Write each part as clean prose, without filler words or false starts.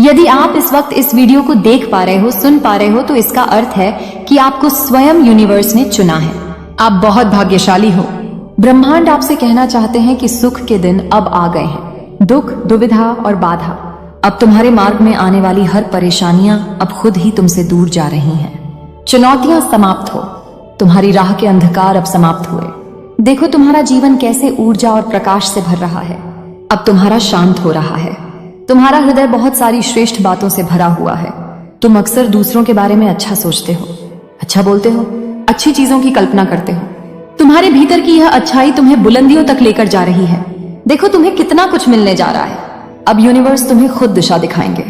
यदि आप इस वक्त इस वीडियो को देख पा रहे हो, सुन पा रहे हो, तो इसका अर्थ है कि आपको स्वयं यूनिवर्स ने चुना है। आप बहुत भाग्यशाली हो। ब्रह्मांड आपसे कहना चाहते हैं कि सुख के दिन अब आ गए हैं। दुख, दुविधा और बाधा, अब तुम्हारे मार्ग में आने वाली हर परेशानियां अब खुद ही तुमसे दूर जा रही हैं। चुनौतियां समाप्त हो, तुम्हारी राह के अंधकार अब समाप्त हुए। देखो तुम्हारा जीवन कैसे ऊर्जा और प्रकाश से भर रहा है। अब तुम्हारा शांत हो रहा है। तुम्हारा हृदय बहुत सारी श्रेष्ठ बातों से भरा हुआ है। तुम अक्सर दूसरों के बारे में अच्छा सोचते हो, अच्छा बोलते हो, अच्छी चीजों की कल्पना करते हो। तुम्हारे भीतर की यह अच्छाई तुम्हें बुलंदियों तक लेकर जा रही है। देखो तुम्हें कितना कुछ मिलने जा रहा है। अब यूनिवर्स तुम्हें खुद दिशा दिखाएंगे।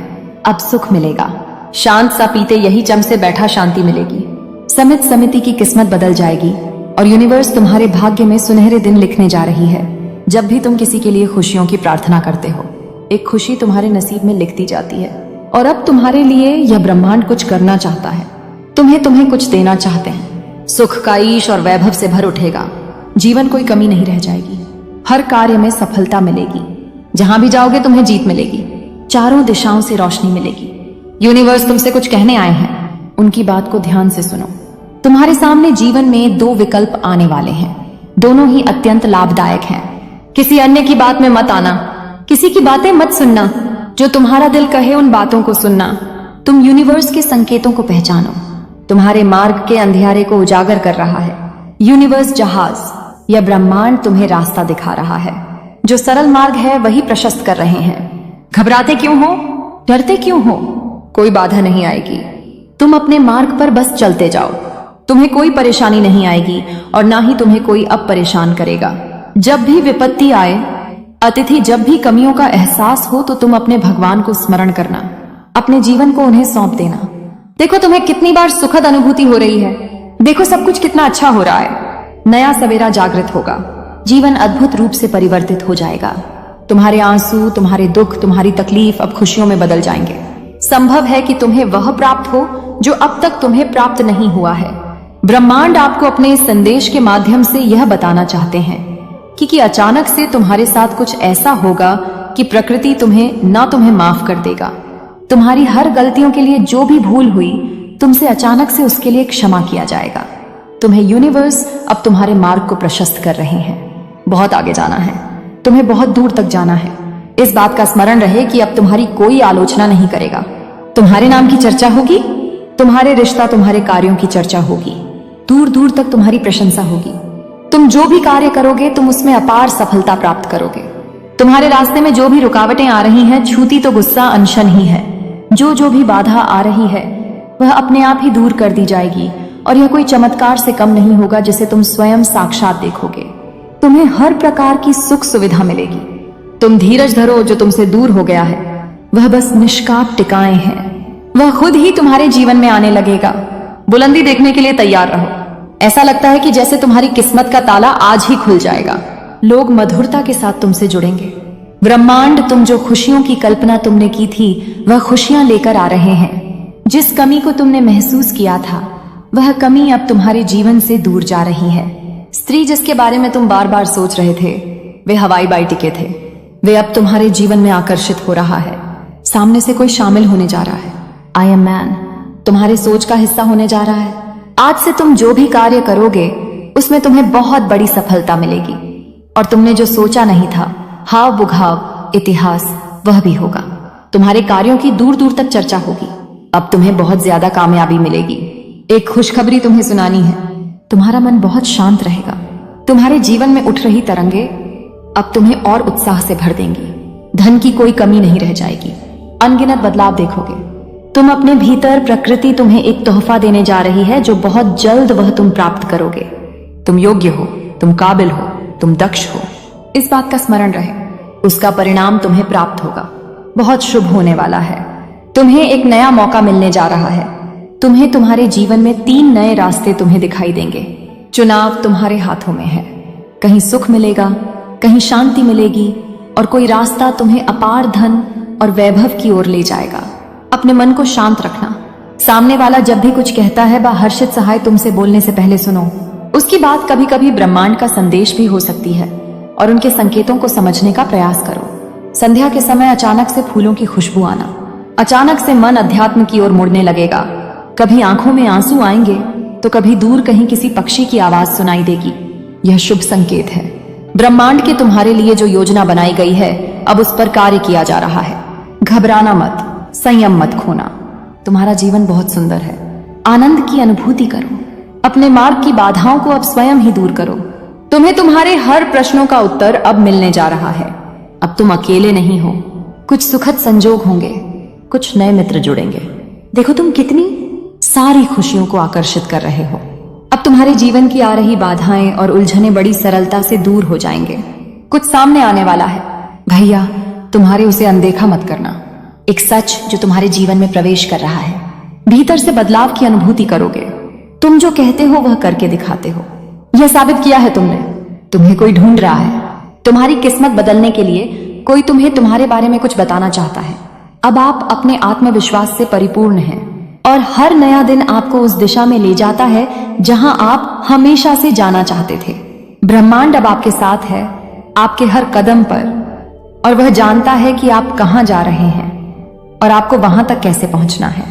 अब सुख मिलेगा। शांत सा पीते यही चम से बैठा शांति मिलेगी। समित समिति की किस्मत बदल जाएगी और यूनिवर्स तुम्हारे भाग्य में सुनहरे दिन लिखने जा रही है। जब भी तुम किसी के लिए खुशियों की प्रार्थना करते हो, एक खुशी तुम्हारे नसीब में लिख दी जाती है। और अब तुम्हारे लिए यह ब्रह्मांड कुछ करना चाहता है। तुम्हें कुछ देना चाहते हैं। सुख का ईश और वैभव से भर उठेगा। जीवन कोई कमी नहीं रह जाएगी। हर कार्य में सफलता मिलेगी। जहां भी जाओगे तुम्हें जीत मिलेगी। चारों दिशाओं से रोशनी मिलेगी। यूनिवर्स तुमसे कुछ कहने आए हैं, उनकी बात को ध्यान से सुनो। तुम्हारे सामने जीवन में दो विकल्प आने वाले हैं। दोनों ही अत्यंत लाभदायक हैं। किसी अन्य की बात में मत आना, किसी की बातें मत सुनना। जो तुम्हारा दिल कहे उन बातों को सुनना। तुम यूनिवर्स के संकेतों को पहचानो। तुम्हारे मार्ग के अंधियारे को उजागर कर रहा है यूनिवर्स जहाज या ब्रह्मांड तुम्हें रास्ता दिखा रहा है। जो सरल मार्ग है वही प्रशस्त कर रहे हैं। घबराते क्यों हो, डरते क्यों हो? कोई बाधा नहीं आएगी। तुम अपने मार्ग पर बस चलते जाओ। तुम्हें कोई परेशानी नहीं आएगी और ना ही तुम्हें कोई अब परेशान करेगा। जब भी विपत्ति आए, अतिथि, जब भी कमियों का एहसास हो, तो तुम अपने भगवान को स्मरण करना। अपने जीवन को उन्हें सौंप देना। देखो तुम्हें कितनी बार सुखद अनुभूति हो रही है। देखो सब कुछ कितना अच्छा हो रहा है। नया सवेरा जागृत होगा। जीवन अद्भुत रूप से परिवर्तित हो जाएगा। तुम्हारे आंसू, तुम्हारे दुख, तुम्हारी तकलीफ अब खुशियों में बदल जाएंगे। संभव है कि तुम्हें वह प्राप्त हो जो अब तक तुम्हें प्राप्त नहीं हुआ है। ब्रह्मांड आपको अपने इस संदेश के माध्यम से यह बताना चाहते हैं कि अचानक से तुम्हारे साथ कुछ ऐसा होगा कि प्रकृति तुम्हें माफ कर देगा। तुम्हारी हर गलतियों के लिए जो भी भूल हुई, तुमसे अचानक से उसके लिए क्षमा किया जाएगा। तुम्हें यूनिवर्स अब तुम्हारे मार्ग को प्रशस्त कर रहे हैं। बहुत आगे जाना है। तुम्हें बहुत दूर तक जाना है। इस बात का स्मरण रहे कि अब तुम्हारी कोई आलोचना नहीं करेगा। तुम्हारे नाम की चर्चा होगी। तुम्हारे रिश्ता, तुम्हारे कार्यों की चर्चा होगी। दूर दूर तक तुम्हारी प्रशंसा होगी। तुम जो भी कार्य करोगे, तुम उसमें अपार सफलता प्राप्त करोगे। तुम्हारे रास्ते में जो भी रुकावटें आ रही हैं, छूती तो गुस्सा अनशन ही है। जो भी बाधा आ रही है वह अपने आप ही दूर कर दी जाएगी और यह कोई चमत्कार से कम नहीं होगा जिसे तुम स्वयं साक्षात देखोगे। तुम्हें हर प्रकार की सुख सुविधा मिलेगी। तुम धीरज धरो। जो तुमसे दूर हो गया है वह बस निष्काम टिकाएं हैं। वह खुद ही तुम्हारे जीवन में आने लगेगा। बुलंदी देखने के लिए तैयार रहो। ऐसा लगता है कि जैसे तुम्हारी किस्मत का ताला आज ही खुल जाएगा। लोग मधुरता के साथ तुमसे जुड़ेंगे। ब्रह्मांड, तुम जो खुशियों की कल्पना तुमने की थी वह खुशियां लेकर आ रहे हैं। जिस कमी को तुमने महसूस किया था वह कमी अब तुम्हारे जीवन से दूर जा रही है। स्त्री जिसके बारे में तुम बार बार सोच रहे थे, वे हवाई बाई टिके थे, वे अब तुम्हारे जीवन में आकर्षित हो रहा है। सामने से कोई शामिल होने जा रहा है। आई एम मैन तुम्हारे सोच का हिस्सा होने जा रहा है। आज से तुम जो भी कार्य करोगे उसमें तुम्हें बहुत बड़ी सफलता मिलेगी और तुमने जो सोचा नहीं था, हाव बुघाव इतिहास, वह भी होगा। तुम्हारे कार्यों की दूर दूर तक चर्चा होगी। अब तुम्हें बहुत ज्यादा कामयाबी मिलेगी। एक खुशखबरी तुम्हें सुनानी है। तुम्हारा मन बहुत शांत रहेगा। तुम्हारे जीवन में उठ रही तरंगे अब तुम्हें और उत्साह से भर देंगी। धन की कोई कमी नहीं रह जाएगी। अनगिनत बदलाव देखोगे। तुम अपने भीतर, प्रकृति तुम्हें एक तोहफा देने जा रही है जो बहुत जल्द वह तुम प्राप्त करोगे। तुम योग्य हो, तुम काबिल हो, तुम दक्ष हो। इस बात का स्मरण रहे। उसका परिणाम तुम्हें प्राप्त होगा। बहुत शुभ होने वाला है। तुम्हें एक नया मौका मिलने जा रहा है। तुम्हें तुम्हारे जीवन में 3 नए रास्ते तुम्हें दिखाई देंगे। चुनाव तुम्हारे हाथों में है। कहीं सुख मिलेगा, कहीं शांति मिलेगी और कोई रास्ता तुम्हें अपार धन और वैभव की ओर ले जाएगा। अपने मन को शांत रखना। सामने वाला जब भी कुछ कहता है वह हर्षित सहाय तुमसे बोलने से पहले सुनो। उसकी बात कभी कभी ब्रह्मांड का संदेश भी हो सकती है और उनके संकेतों को समझने का प्रयास करो। संध्या के समय अचानक से फूलों की खुशबू आना, अचानक से मन अध्यात्म की ओर मुड़ने लगेगा। कभी आंखों में आंसू आएंगे तो कभी दूर कहीं किसी पक्षी की आवाज सुनाई देगी। यह शुभ संकेत है। ब्रह्मांड के तुम्हारे लिए जो योजना बनाई गई है अब उस पर कार्य किया जा रहा है। घबराना मत, संयम मत खोना। तुम्हारा जीवन बहुत सुंदर है। आनंद की अनुभूति करो। अपने मार्ग की बाधाओं को अब स्वयं ही दूर करो। तुम्हें तुम्हारे हर प्रश्नों का उत्तर अब मिलने जा रहा है। अब तुम अकेले नहीं हो। कुछ सुखद संजोग होंगे, कुछ नए मित्र जुड़ेंगे। देखो तुम कितनी सारी खुशियों को आकर्षित कर रहे हो। अब तुम्हारे जीवन की आ रही बाधाएं और उलझने बड़ी सरलता से दूर हो जाएंगे। कुछ सामने आने वाला है। भैया, तुम्हारे उसे अनदेखा मत करना। एक सच जो तुम्हारे जीवन में प्रवेश कर रहा है। भीतर से बदलाव की अनुभूति करोगे। तुम जो कहते हो वह करके दिखाते हो। यह साबित किया है तुमने। तुम्हें कोई ढूंढ रहा है। तुम्हारी किस्मत बदलने के लिए कोई तुम्हें तुम्हारे बारे में कुछ बताना चाहता है। अब आप अपने आत्मविश्वास से परिपूर्ण हैं और हर नया दिन आपको उस दिशा में ले जाता है जहां आप हमेशा से जाना चाहते थे। ब्रह्मांड अब आपके साथ है, आपके हर कदम पर, और वह जानता है कि आप कहां जा रहे हैं और आपको वहां तक कैसे पहुंचना है।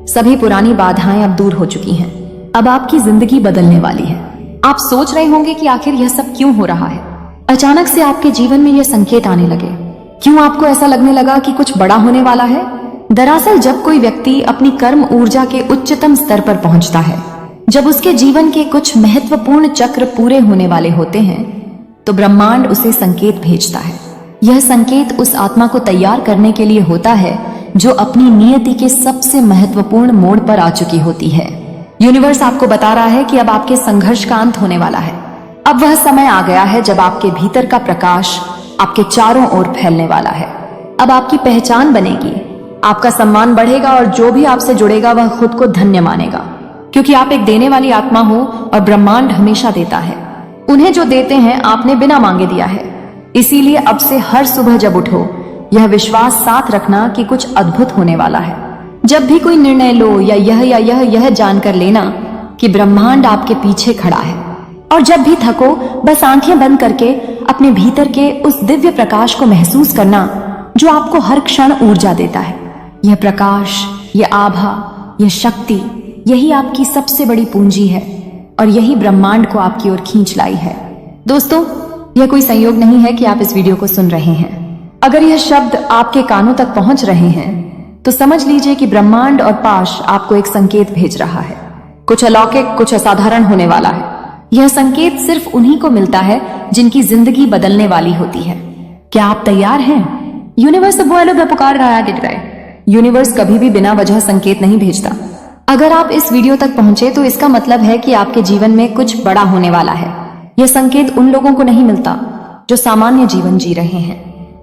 सभी पुरानी बाधाएं अब दूर हो चुकी हैं। अब आपकी जिंदगी बदलने वाली है। आप सोच रहे होंगे कि आखिर यह सब क्यों हो रहा है। अचानक से आपके जीवन में यह संकेत आने लगे। क्यों आपको ऐसा लगने लगा कि कुछ बड़ा होने वाला है? दरअसल जब कोई व्यक्ति अपनी कर्म ऊर्जा के उच्चतम स्तर पर पहुंचता है, जब उसके जीवन के कुछ महत्वपूर्ण चक्र पूरे होने वाले होते हैं, तो ब्रह्मांड उसे संकेत भेजता है। यह संकेत उस आत्मा को तैयार करने के लिए होता है जो अपनी नियति के सबसे महत्वपूर्ण मोड़ पर आ चुकी होती है। यूनिवर्स आपको बता रहा है कि अब आपके संघर्ष का अंत होने वाला है। अब वह समय आ गया है जब आपके भीतर का प्रकाश आपके चारों ओर फैलने वाला है। अब आपकी पहचान बनेगी, आपका सम्मान बढ़ेगा और जो भी आपसे जुड़ेगा वह खुद को धन्य मानेगा, क्योंकि आप एक देने वाली आत्मा हो और ब्रह्मांड हमेशा देता है। उन्हें जो देते हैं आपने बिना मांगे दिया है। इसीलिए अब से हर सुबह जब उठो, यह विश्वास साथ रखना कि कुछ अद्भुत होने वाला है। जब भी कोई निर्णय लो या यह जानकर लेना कि ब्रह्मांड आपके पीछे खड़ा है। और जब भी थको, बस आंखें बंद करके अपने भीतर के उस दिव्य प्रकाश को महसूस करना जो आपको हर क्षण ऊर्जा देता है। यह प्रकाश, यह आभा, यह शक्ति, यही आपकी सबसे बड़ी पूंजी है और यही ब्रह्मांड को आपकी ओर खींच लाई है। दोस्तों, यह कोई संयोग नहीं है कि आप इस वीडियो को सुन रहे हैं। अगर यह शब्द आपके कानों तक पहुंच रहे हैं तो समझ लीजिए कि ब्रह्मांड और पाश आपको एक संकेत भेज रहा है। कुछ अलौकिक, कुछ असाधारण होने वाला है। यह संकेत सिर्फ उन्हीं को मिलता है जिनकी जिंदगी बदलने वाली होती है। क्या आप तैयार हैं? यूनिवर्स अब वो लोग पुकार रहा है, दिख रहा है। यूनिवर्स कभी भी बिना वजह संकेत नहीं भेजता। अगर आप इस वीडियो तक पहुंचे तो इसका मतलब है कि आपके जीवन में कुछ बड़ा होने वाला है। यह संकेत उन लोगों को नहीं मिलता जो सामान्य जीवन जी रहे हैं।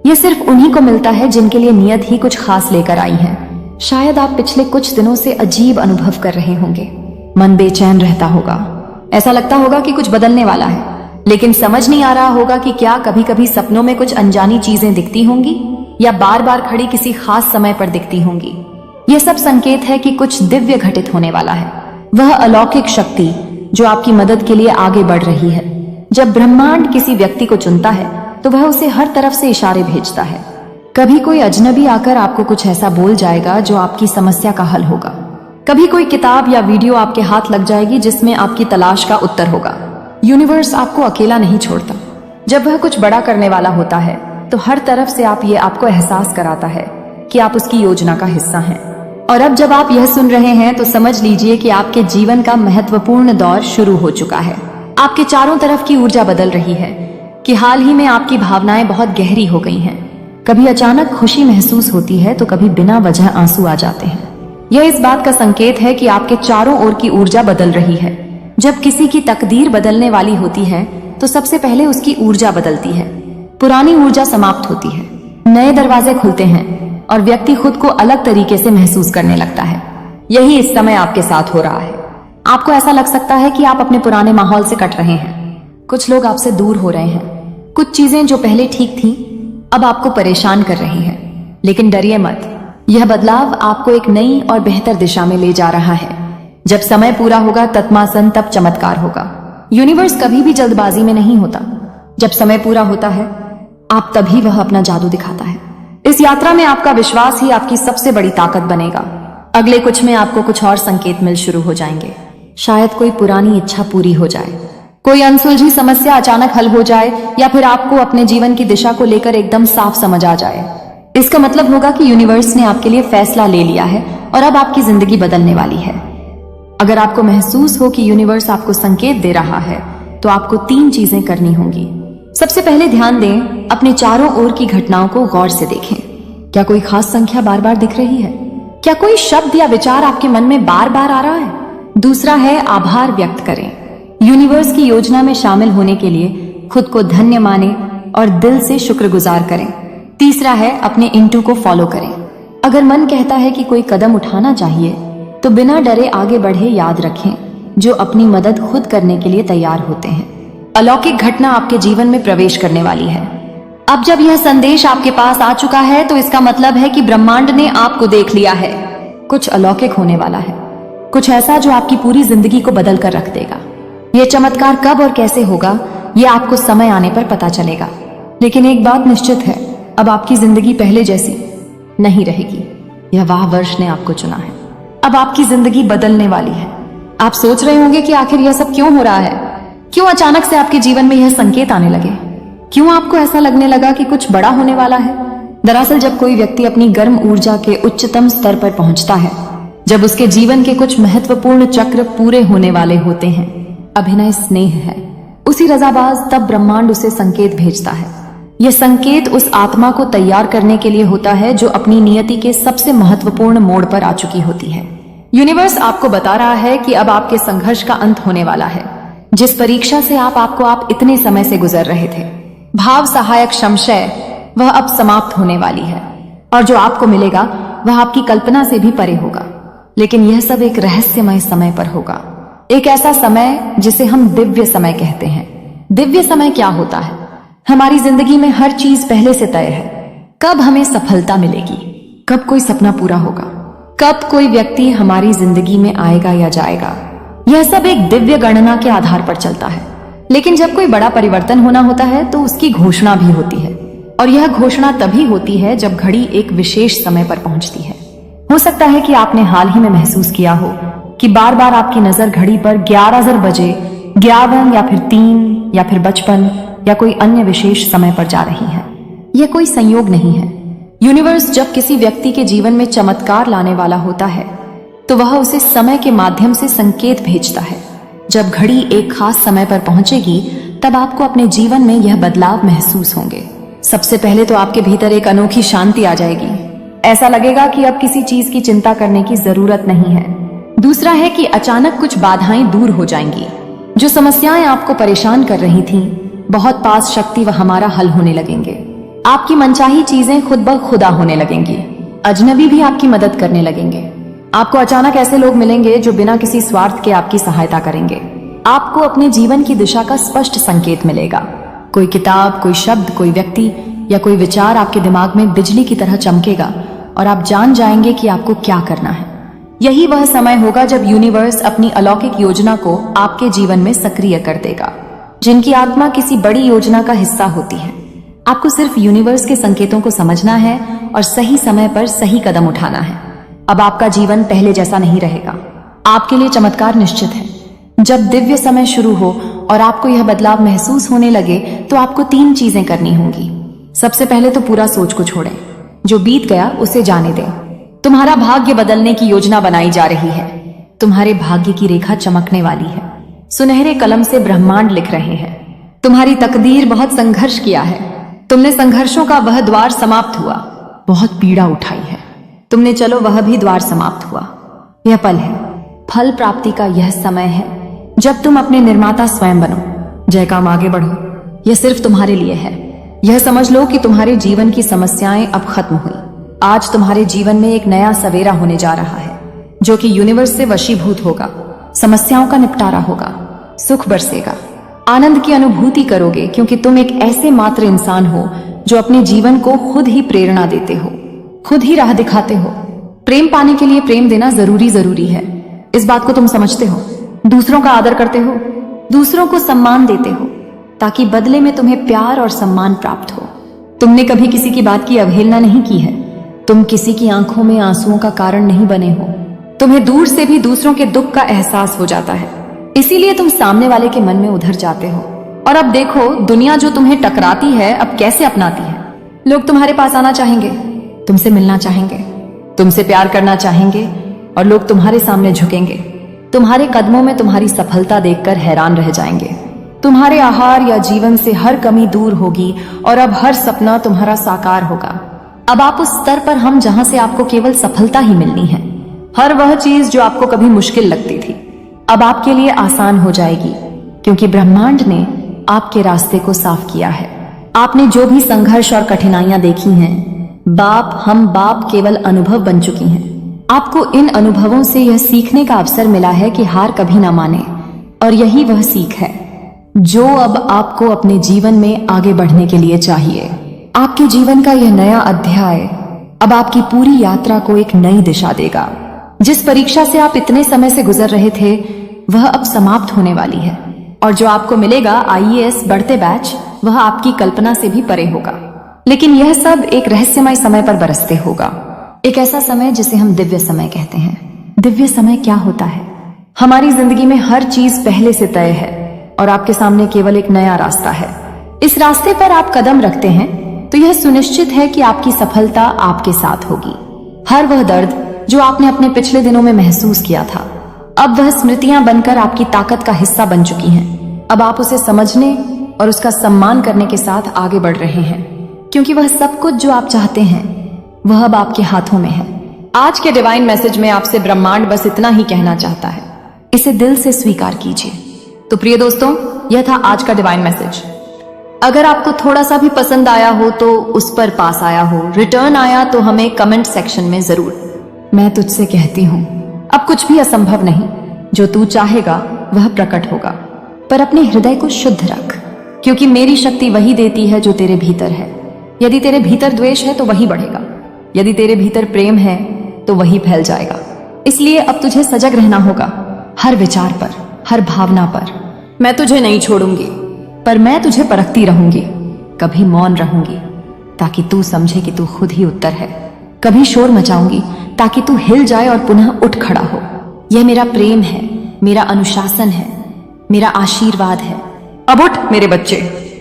यह सिर्फ उन्हीं को मिलता है जिनके लिए नियत ही कुछ खास लेकर आई है। शायद आप पिछले कुछ दिनों से अजीब अनुभव कर रहे होंगे। मन बेचैन रहता होगा। ऐसा लगता होगा कि कुछ बदलने वाला है, लेकिन समझ नहीं आ रहा होगा कि क्या कभी कभी सपनों में कुछ अनजानी चीजें दिखती होंगी या बार बार खड़ी किसी खास समय पर दिखती होंगी। यह सब संकेत है कि कुछ दिव्य घटित होने वाला है। वह अलौकिक शक्ति जो आपकी मदद के लिए आगे बढ़ रही है। जब ब्रह्मांड किसी व्यक्ति को चुनता है तो वह उसे हर तरफ से इशारे भेजता है। कभी कोई अजनबी आकर आपको कुछ ऐसा बोल जाएगा जो आपकी समस्या का हल होगा। कभी कोई किताब या वीडियो आपके हाथ लग जाएगी जिसमें आपकी तलाश का उत्तर होगा। यूनिवर्स आपको अकेला नहीं छोड़ता। जब वह कुछ बड़ा करने वाला होता है तो हर तरफ से आपको एहसास कराता है कि आप उसकी योजना का हिस्सा हैं। और अब जब आप यह सुन रहे हैं तो समझ लीजिए कि आपके जीवन का महत्वपूर्ण दौर शुरू हो चुका है। आपके चारों तरफ की ऊर्जा बदल रही है कि हाल ही में आपकी भावनाएं बहुत गहरी हो गई हैं। कभी अचानक खुशी महसूस होती है तो कभी बिना वजह आंसू आ जाते हैं। यह इस बात का संकेत है कि आपके चारों ओर की ऊर्जा बदल रही है। जब किसी की तकदीर बदलने वाली होती है तो सबसे पहले उसकी ऊर्जा बदलती है। पुरानी ऊर्जा समाप्त होती है, नए दरवाजे खुलते हैं और व्यक्ति खुद को अलग तरीके से महसूस करने लगता है। यही इस समय आपके साथ हो रहा है। आपको ऐसा लग सकता है कि आप अपने पुराने माहौल से कट रहे हैं। कुछ लोग आपसे दूर हो रहे हैं। कुछ चीजें जो पहले ठीक थी अब आपको परेशान कर रही हैं। लेकिन डरिए मत, यह बदलाव आपको एक नई और बेहतर दिशा में ले जा रहा है। जब समय पूरा होगा तत्मासन तब चमत्कार होगा। यूनिवर्स कभी भी जल्दबाजी में नहीं होता। जब समय पूरा होता है आप तभी वह अपना जादू दिखाता है। इस यात्रा में आपका विश्वास ही आपकी सबसे बड़ी ताकत बनेगा। अगले कुछ में आपको कुछ और संकेत मिल शुरू हो जाएंगे। शायद कोई पुरानी इच्छा पूरी हो जाए, कोई अनसुलझी समस्या अचानक हल हो जाए, या फिर आपको अपने जीवन की दिशा को लेकर एकदम साफ समझ आ जाए। इसका मतलब होगा कि यूनिवर्स ने आपके लिए फैसला ले लिया है और अब आपकी जिंदगी बदलने वाली है। अगर आपको महसूस हो कि यूनिवर्स आपको संकेत दे रहा है, तो आपको 3 चीजें करनी होंगी। सबसे पहले ध्यान दें, अपने चारों ओर की घटनाओं को गौर से देखें। क्या कोई खास संख्या बार बार दिख रही है? क्या कोई शब्द या विचार आपके मन में बार बार आ रहा है? दूसरा है आभार व्यक्त करें। यूनिवर्स की योजना में शामिल होने के लिए खुद को धन्य माने और दिल से शुक्रगुजार करें। तीसरा है अपने इंटू को फॉलो करें। अगर मन कहता है कि कोई कदम उठाना चाहिए, तो बिना डरे आगे बढ़े। याद रखें, जो अपनी मदद खुद करने के लिए तैयार होते हैं। अलौकिक घटना आपके जीवन में प्रवेश करने वाली है। अब जब यह संदेश आपके पास आ चुका है, तो इसका मतलब है कि ब्रह्मांड ने आपको देख लिया है। कुछ अलौकिक होने वाला है, कुछ ऐसा जो आपकी पूरी जिंदगी को बदल कर रख देगा। यह चमत्कार कब और कैसे होगा, यह आपको समय आने पर पता चलेगा। लेकिन एक बात निश्चित है, अब आपकी जिंदगी पहले जैसी नहीं रहेगी। यह वाह वर्ष ने आपको चुना है। अब आपकी जिंदगी बदलने वाली है। आप सोच रहे होंगे कि आखिर यह सब क्यों हो रहा है? क्यों अचानक से आपके जीवन में यह संकेत आने लगे? क्यों आपको ऐसा लगने लगा कि कुछ बड़ा होने वाला है? दरअसल जब कोई व्यक्ति अपनी गर्म ऊर्जा के उच्चतम स्तर पर पहुंचता है, जब उसके जीवन के कुछ महत्वपूर्ण चक्र पूरे होने वाले होते हैं, अभिनय स्नेह है, उसी रजाबाज, तब ब्रह्मांड उसे संकेत भेजता है। यह संकेत उस आत्मा को तैयार करने के लिए होता है जो अपनी नियति के सबसे महत्वपूर्ण मोड़ पर आ चुकी होती है। यूनिवर्स आपको बता रहा है कि अब आपके संघर्ष का अंत होने वाला है। जिस परीक्षा से आप इतने समय से गुजर रहे थे, भाव सहायक संशय, वह अब समाप्त होने वाली है। और जो आपको मिलेगा वह आपकी कल्पना से भी परे होगा। लेकिन यह सब एक रहस्यमय समय पर होगा। एक ऐसा समय जिसे हम दिव्य समय कहते हैं। दिव्य समय क्या होता है? हमारी जिंदगी में हर चीज पहले से तय है। कब हमें सफलता मिलेगी, कब कोई सपना पूरा होगा, कब कोई व्यक्ति हमारी जिंदगी में आएगा या जाएगा, यह सब एक दिव्य गणना के आधार पर चलता है। लेकिन जब कोई बड़ा परिवर्तन होना होता है, तो उसकी घोषणा भी होती है। और यह घोषणा तभी होती है जब घड़ी एक विशेष समय पर पहुंचती है। हो सकता है कि आपने हाल ही में महसूस किया हो कि बार बार आपकी नजर घड़ी पर 11 बजे, 11 या फिर 3 या फिर 55 या कोई अन्य विशेष समय पर जा रही है। यह कोई संयोग नहीं है। यूनिवर्स जब किसी व्यक्ति के जीवन में चमत्कार लाने वाला होता है, तो वह उसे समय के माध्यम से संकेत भेजता है। जब घड़ी एक खास समय पर पहुंचेगी, तब आपको अपने जीवन में यह बदलाव महसूस होंगे। सबसे पहले तो आपके भीतर एक अनोखी शांति आ जाएगी। ऐसा लगेगा कि अब किसी चीज की चिंता करने की जरूरत नहीं है। दूसरा है कि अचानक कुछ बाधाएं दूर हो जाएंगी। जो समस्याएं आपको परेशान कर रही थीं, बहुत पास शक्ति व हमारा हल होने लगेंगे। आपकी मनचाही चीजें खुद ब खुदा होने लगेंगी। अजनबी भी आपकी मदद करने लगेंगे। आपको अचानक ऐसे लोग मिलेंगे जो बिना किसी स्वार्थ के आपकी सहायता करेंगे। आपको अपने जीवन की दिशा का स्पष्ट संकेत मिलेगा। कोई किताब, कोई शब्द, कोई व्यक्ति या कोई विचार आपके दिमाग में बिजली की तरह चमकेगा और आप जान जाएंगे कि आपको क्या करना है। यही वह समय होगा जब यूनिवर्स अपनी अलौकिक योजना को आपके जीवन में सक्रिय कर देगा। जिनकी आत्मा किसी बड़ी योजना का हिस्सा होती है, आपको सिर्फ यूनिवर्स के संकेतों को समझना है और सही समय पर सही कदम उठाना है। अब आपका जीवन पहले जैसा नहीं रहेगा। आपके लिए चमत्कार निश्चित है। जब दिव्य समय शुरू हो और आपको यह बदलाव महसूस होने लगे, तो आपको 3 चीजें करनी होंगी। सबसे पहले तो पूरा सोच को छोड़ें। जो बीत गया उसे जाने दें। तुम्हारा भाग्य बदलने की योजना बनाई जा रही है। तुम्हारे भाग्य की रेखा चमकने वाली है। सुनहरे कलम से ब्रह्मांड लिख रहे हैं। तुम्हारी तकदीर बहुत संघर्ष किया है। तुमने संघर्षों का वह द्वार समाप्त हुआ। बहुत पीड़ा उठाई है तुमने, चलो वह भी द्वार समाप्त हुआ। यह पल है, फल प्राप्ति का यह समय है जब तुम अपने निर्माता स्वयं बनो। जय काम, आगे बढ़ो। यह सिर्फ तुम्हारे लिए है। यह समझ लो कि तुम्हारे जीवन की समस्याएं अब खत्म हुई। आज तुम्हारे जीवन में एक नया सवेरा होने जा रहा है, जो कि यूनिवर्स से वशीभूत होगा। समस्याओं का निपटारा होगा, सुख बरसेगा, आनंद की अनुभूति करोगे, क्योंकि तुम एक ऐसे मात्र इंसान हो जो अपने जीवन को खुद ही प्रेरणा देते हो, खुद ही राह दिखाते हो। प्रेम पाने के लिए प्रेम देना जरूरी है। इस बात को तुम समझते हो। दूसरों का आदर करते हो, दूसरों को सम्मान देते हो, ताकि बदले में तुम्हें प्यार और सम्मान प्राप्त हो। तुमने कभी किसी की बात की अवहेलना नहीं की है। तुम किसी की आंखों में आंसुओं का कारण नहीं बने हो। तुम्हें दूर से भी दूसरों के दुख का एहसास हो जाता है, इसीलिए तुम सामने वाले के मन में उधर जाते हो। और अब देखो, दुनिया जो तुम्हें टकराती है अब कैसे अपनाती है। लोग तुम्हारे पास आना चाहेंगे, तुमसे मिलना चाहेंगे, तुमसे प्यार करना चाहेंगे, और लोग तुम्हारे सामने झुकेंगे। तुम्हारे कदमों में तुम्हारी सफलता देखकर हैरान रह जाएंगे। तुम्हारे आहार या जीवन से हर कमी दूर होगी और अब हर सपना तुम्हारा साकार होगा। अब आप उस स्तर पर हम जहां से आपको केवल सफलता ही मिलनी है। हर वह चीज जो आपको कभी मुश्किल लगती थी अब आपके लिए आसान हो जाएगी, क्योंकि ब्रह्मांड ने आपके रास्ते को साफ किया है। आपने जो भी संघर्ष और कठिनाइयां देखी हैं, हम बाप केवल अनुभव बन चुकी हैं। आपको इन अनुभवों से यह सीखने का अवसर मिला है कि हार कभी ना माने, और यही वह सीख है जो अब आपको अपने जीवन में आगे बढ़ने के लिए चाहिए। आपके जीवन का यह नया अध्याय अब आपकी पूरी यात्रा को एक नई दिशा देगा। जिस परीक्षा से आप इतने समय से गुजर रहे थे वह अब समाप्त होने वाली है, और जो आपको मिलेगा IAS बढ़ते बैच, वह आपकी कल्पना से भी परे होगा। लेकिन यह सब एक रहस्यमय समय पर बरसते होगा, एक ऐसा समय जिसे हम दिव्य समय कहते हैं। दिव्य समय क्या होता है? हमारी जिंदगी में हर चीज पहले से तय है और आपके सामने केवल एक नया रास्ता है। इस रास्ते पर आप कदम रखते हैं तो यह सुनिश्चित है कि आपकी सफलता आपके साथ होगी। हर वह दर्द जो आपने अपने पिछले दिनों में महसूस किया था, अब वह स्मृतियां बनकर आपकी ताकत का हिस्सा बन चुकी हैं। अब आप उसे समझने और उसका सम्मान करने के साथ आगे बढ़ रहे हैं, क्योंकि वह सब कुछ जो आप चाहते हैं वह अब आपके हाथों में है। आज के डिवाइन मैसेज में आपसे ब्रह्मांड बस इतना ही कहना चाहता है, इसे दिल से स्वीकार कीजिए। तो प्रिय दोस्तों, यह था आज का डिवाइन मैसेज। अगर आपको थोड़ा सा भी पसंद आया हो तो उस पर पास आया हो, रिटर्न आया तो हमें कमेंट सेक्शन में जरूर। मैं तुझसे कहती हूं, अब कुछ भी असंभव नहीं, जो तू चाहेगा वह प्रकट होगा। पर अपने हृदय को शुद्ध रख, क्योंकि मेरी शक्ति वही देती है जो तेरे भीतर है। यदि तेरे भीतर द्वेष है तो वही बढ़ेगा, यदि तेरे भीतर प्रेम है तो वही फैल जाएगा। इसलिए अब तुझे सजग रहना होगा, हर विचार पर, हर भावना पर। मैं तुझे नहीं छोड़ूंगी, पर मैं तुझे परखती रहूंगी। कभी मौन रहूंगी ताकि तू समझे कि तू खुद ही उत्तर है, कभी शोर मचाऊंगी ताकि तू हिल जाए और पुनः उठ खड़ा हो। यह मेरा प्रेम है, मेरा अनुशासन है, मेरा आशीर्वाद है। अब उठ मेरे बच्चे,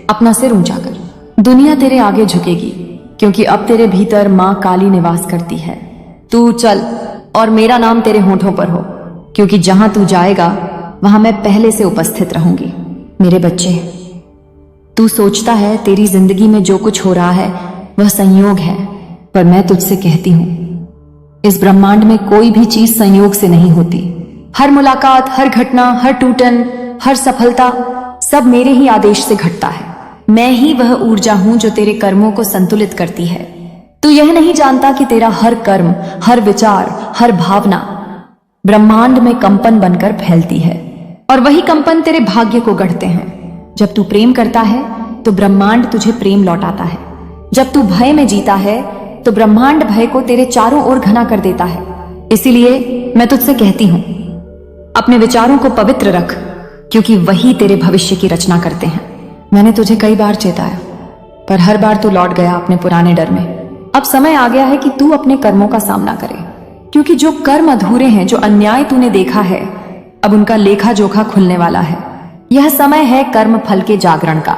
अपना सिर ऊंचा कर। दुनिया तेरे आगे झुकेगी, क्योंकि अब तेरे भीतर माँ काली निवास करती है। तू चल और मेरा नाम तेरे होठों पर हो, क्योंकि जहां तू जाएगा वहां मैं पहले से उपस्थित रहूंगी। मेरे बच्चे, तू सोचता है तेरी जिंदगी में जो कुछ हो रहा है वह संयोग है, पर मैं तुझसे कहती हूं, इस ब्रह्मांड में कोई भी चीज संयोग से नहीं होती। हर मुलाकात, हर घटना, हर टूटन, हर सफलता सब मेरे ही आदेश से घटता है। मैं ही वह ऊर्जा हूं जो तेरे कर्मों को संतुलित करती है। तू यह नहीं जानता कि तेरा हर कर्म, हर विचार, हर भावना ब्रह्मांड में कंपन बनकर फैलती है, और वही कंपन तेरे भाग्य को गढ़ते हैं। जब तू प्रेम करता है तो ब्रह्मांड तुझे प्रेम लौटाता है। जब तू भय में जीता है तो ब्रह्मांड भय को तेरे चारों ओर घना कर देता है। इसीलिए मैं तुझसे कहती हूं, अपने विचारों को पवित्र रख, क्योंकि वही तेरे भविष्य की रचना करते हैं। मैंने तुझे कई बार चेताया, पर हर बार तू लौट गया अपने पुराने डर में। अब समय आ गया है कि तू अपने कर्मों का सामना करे, क्योंकि जो कर्म अधूरे हैं, जो अन्याय तूने देखा है, अब उनका लेखा जोखा खुलने वाला है। यह समय है कर्म फल के जागरण का।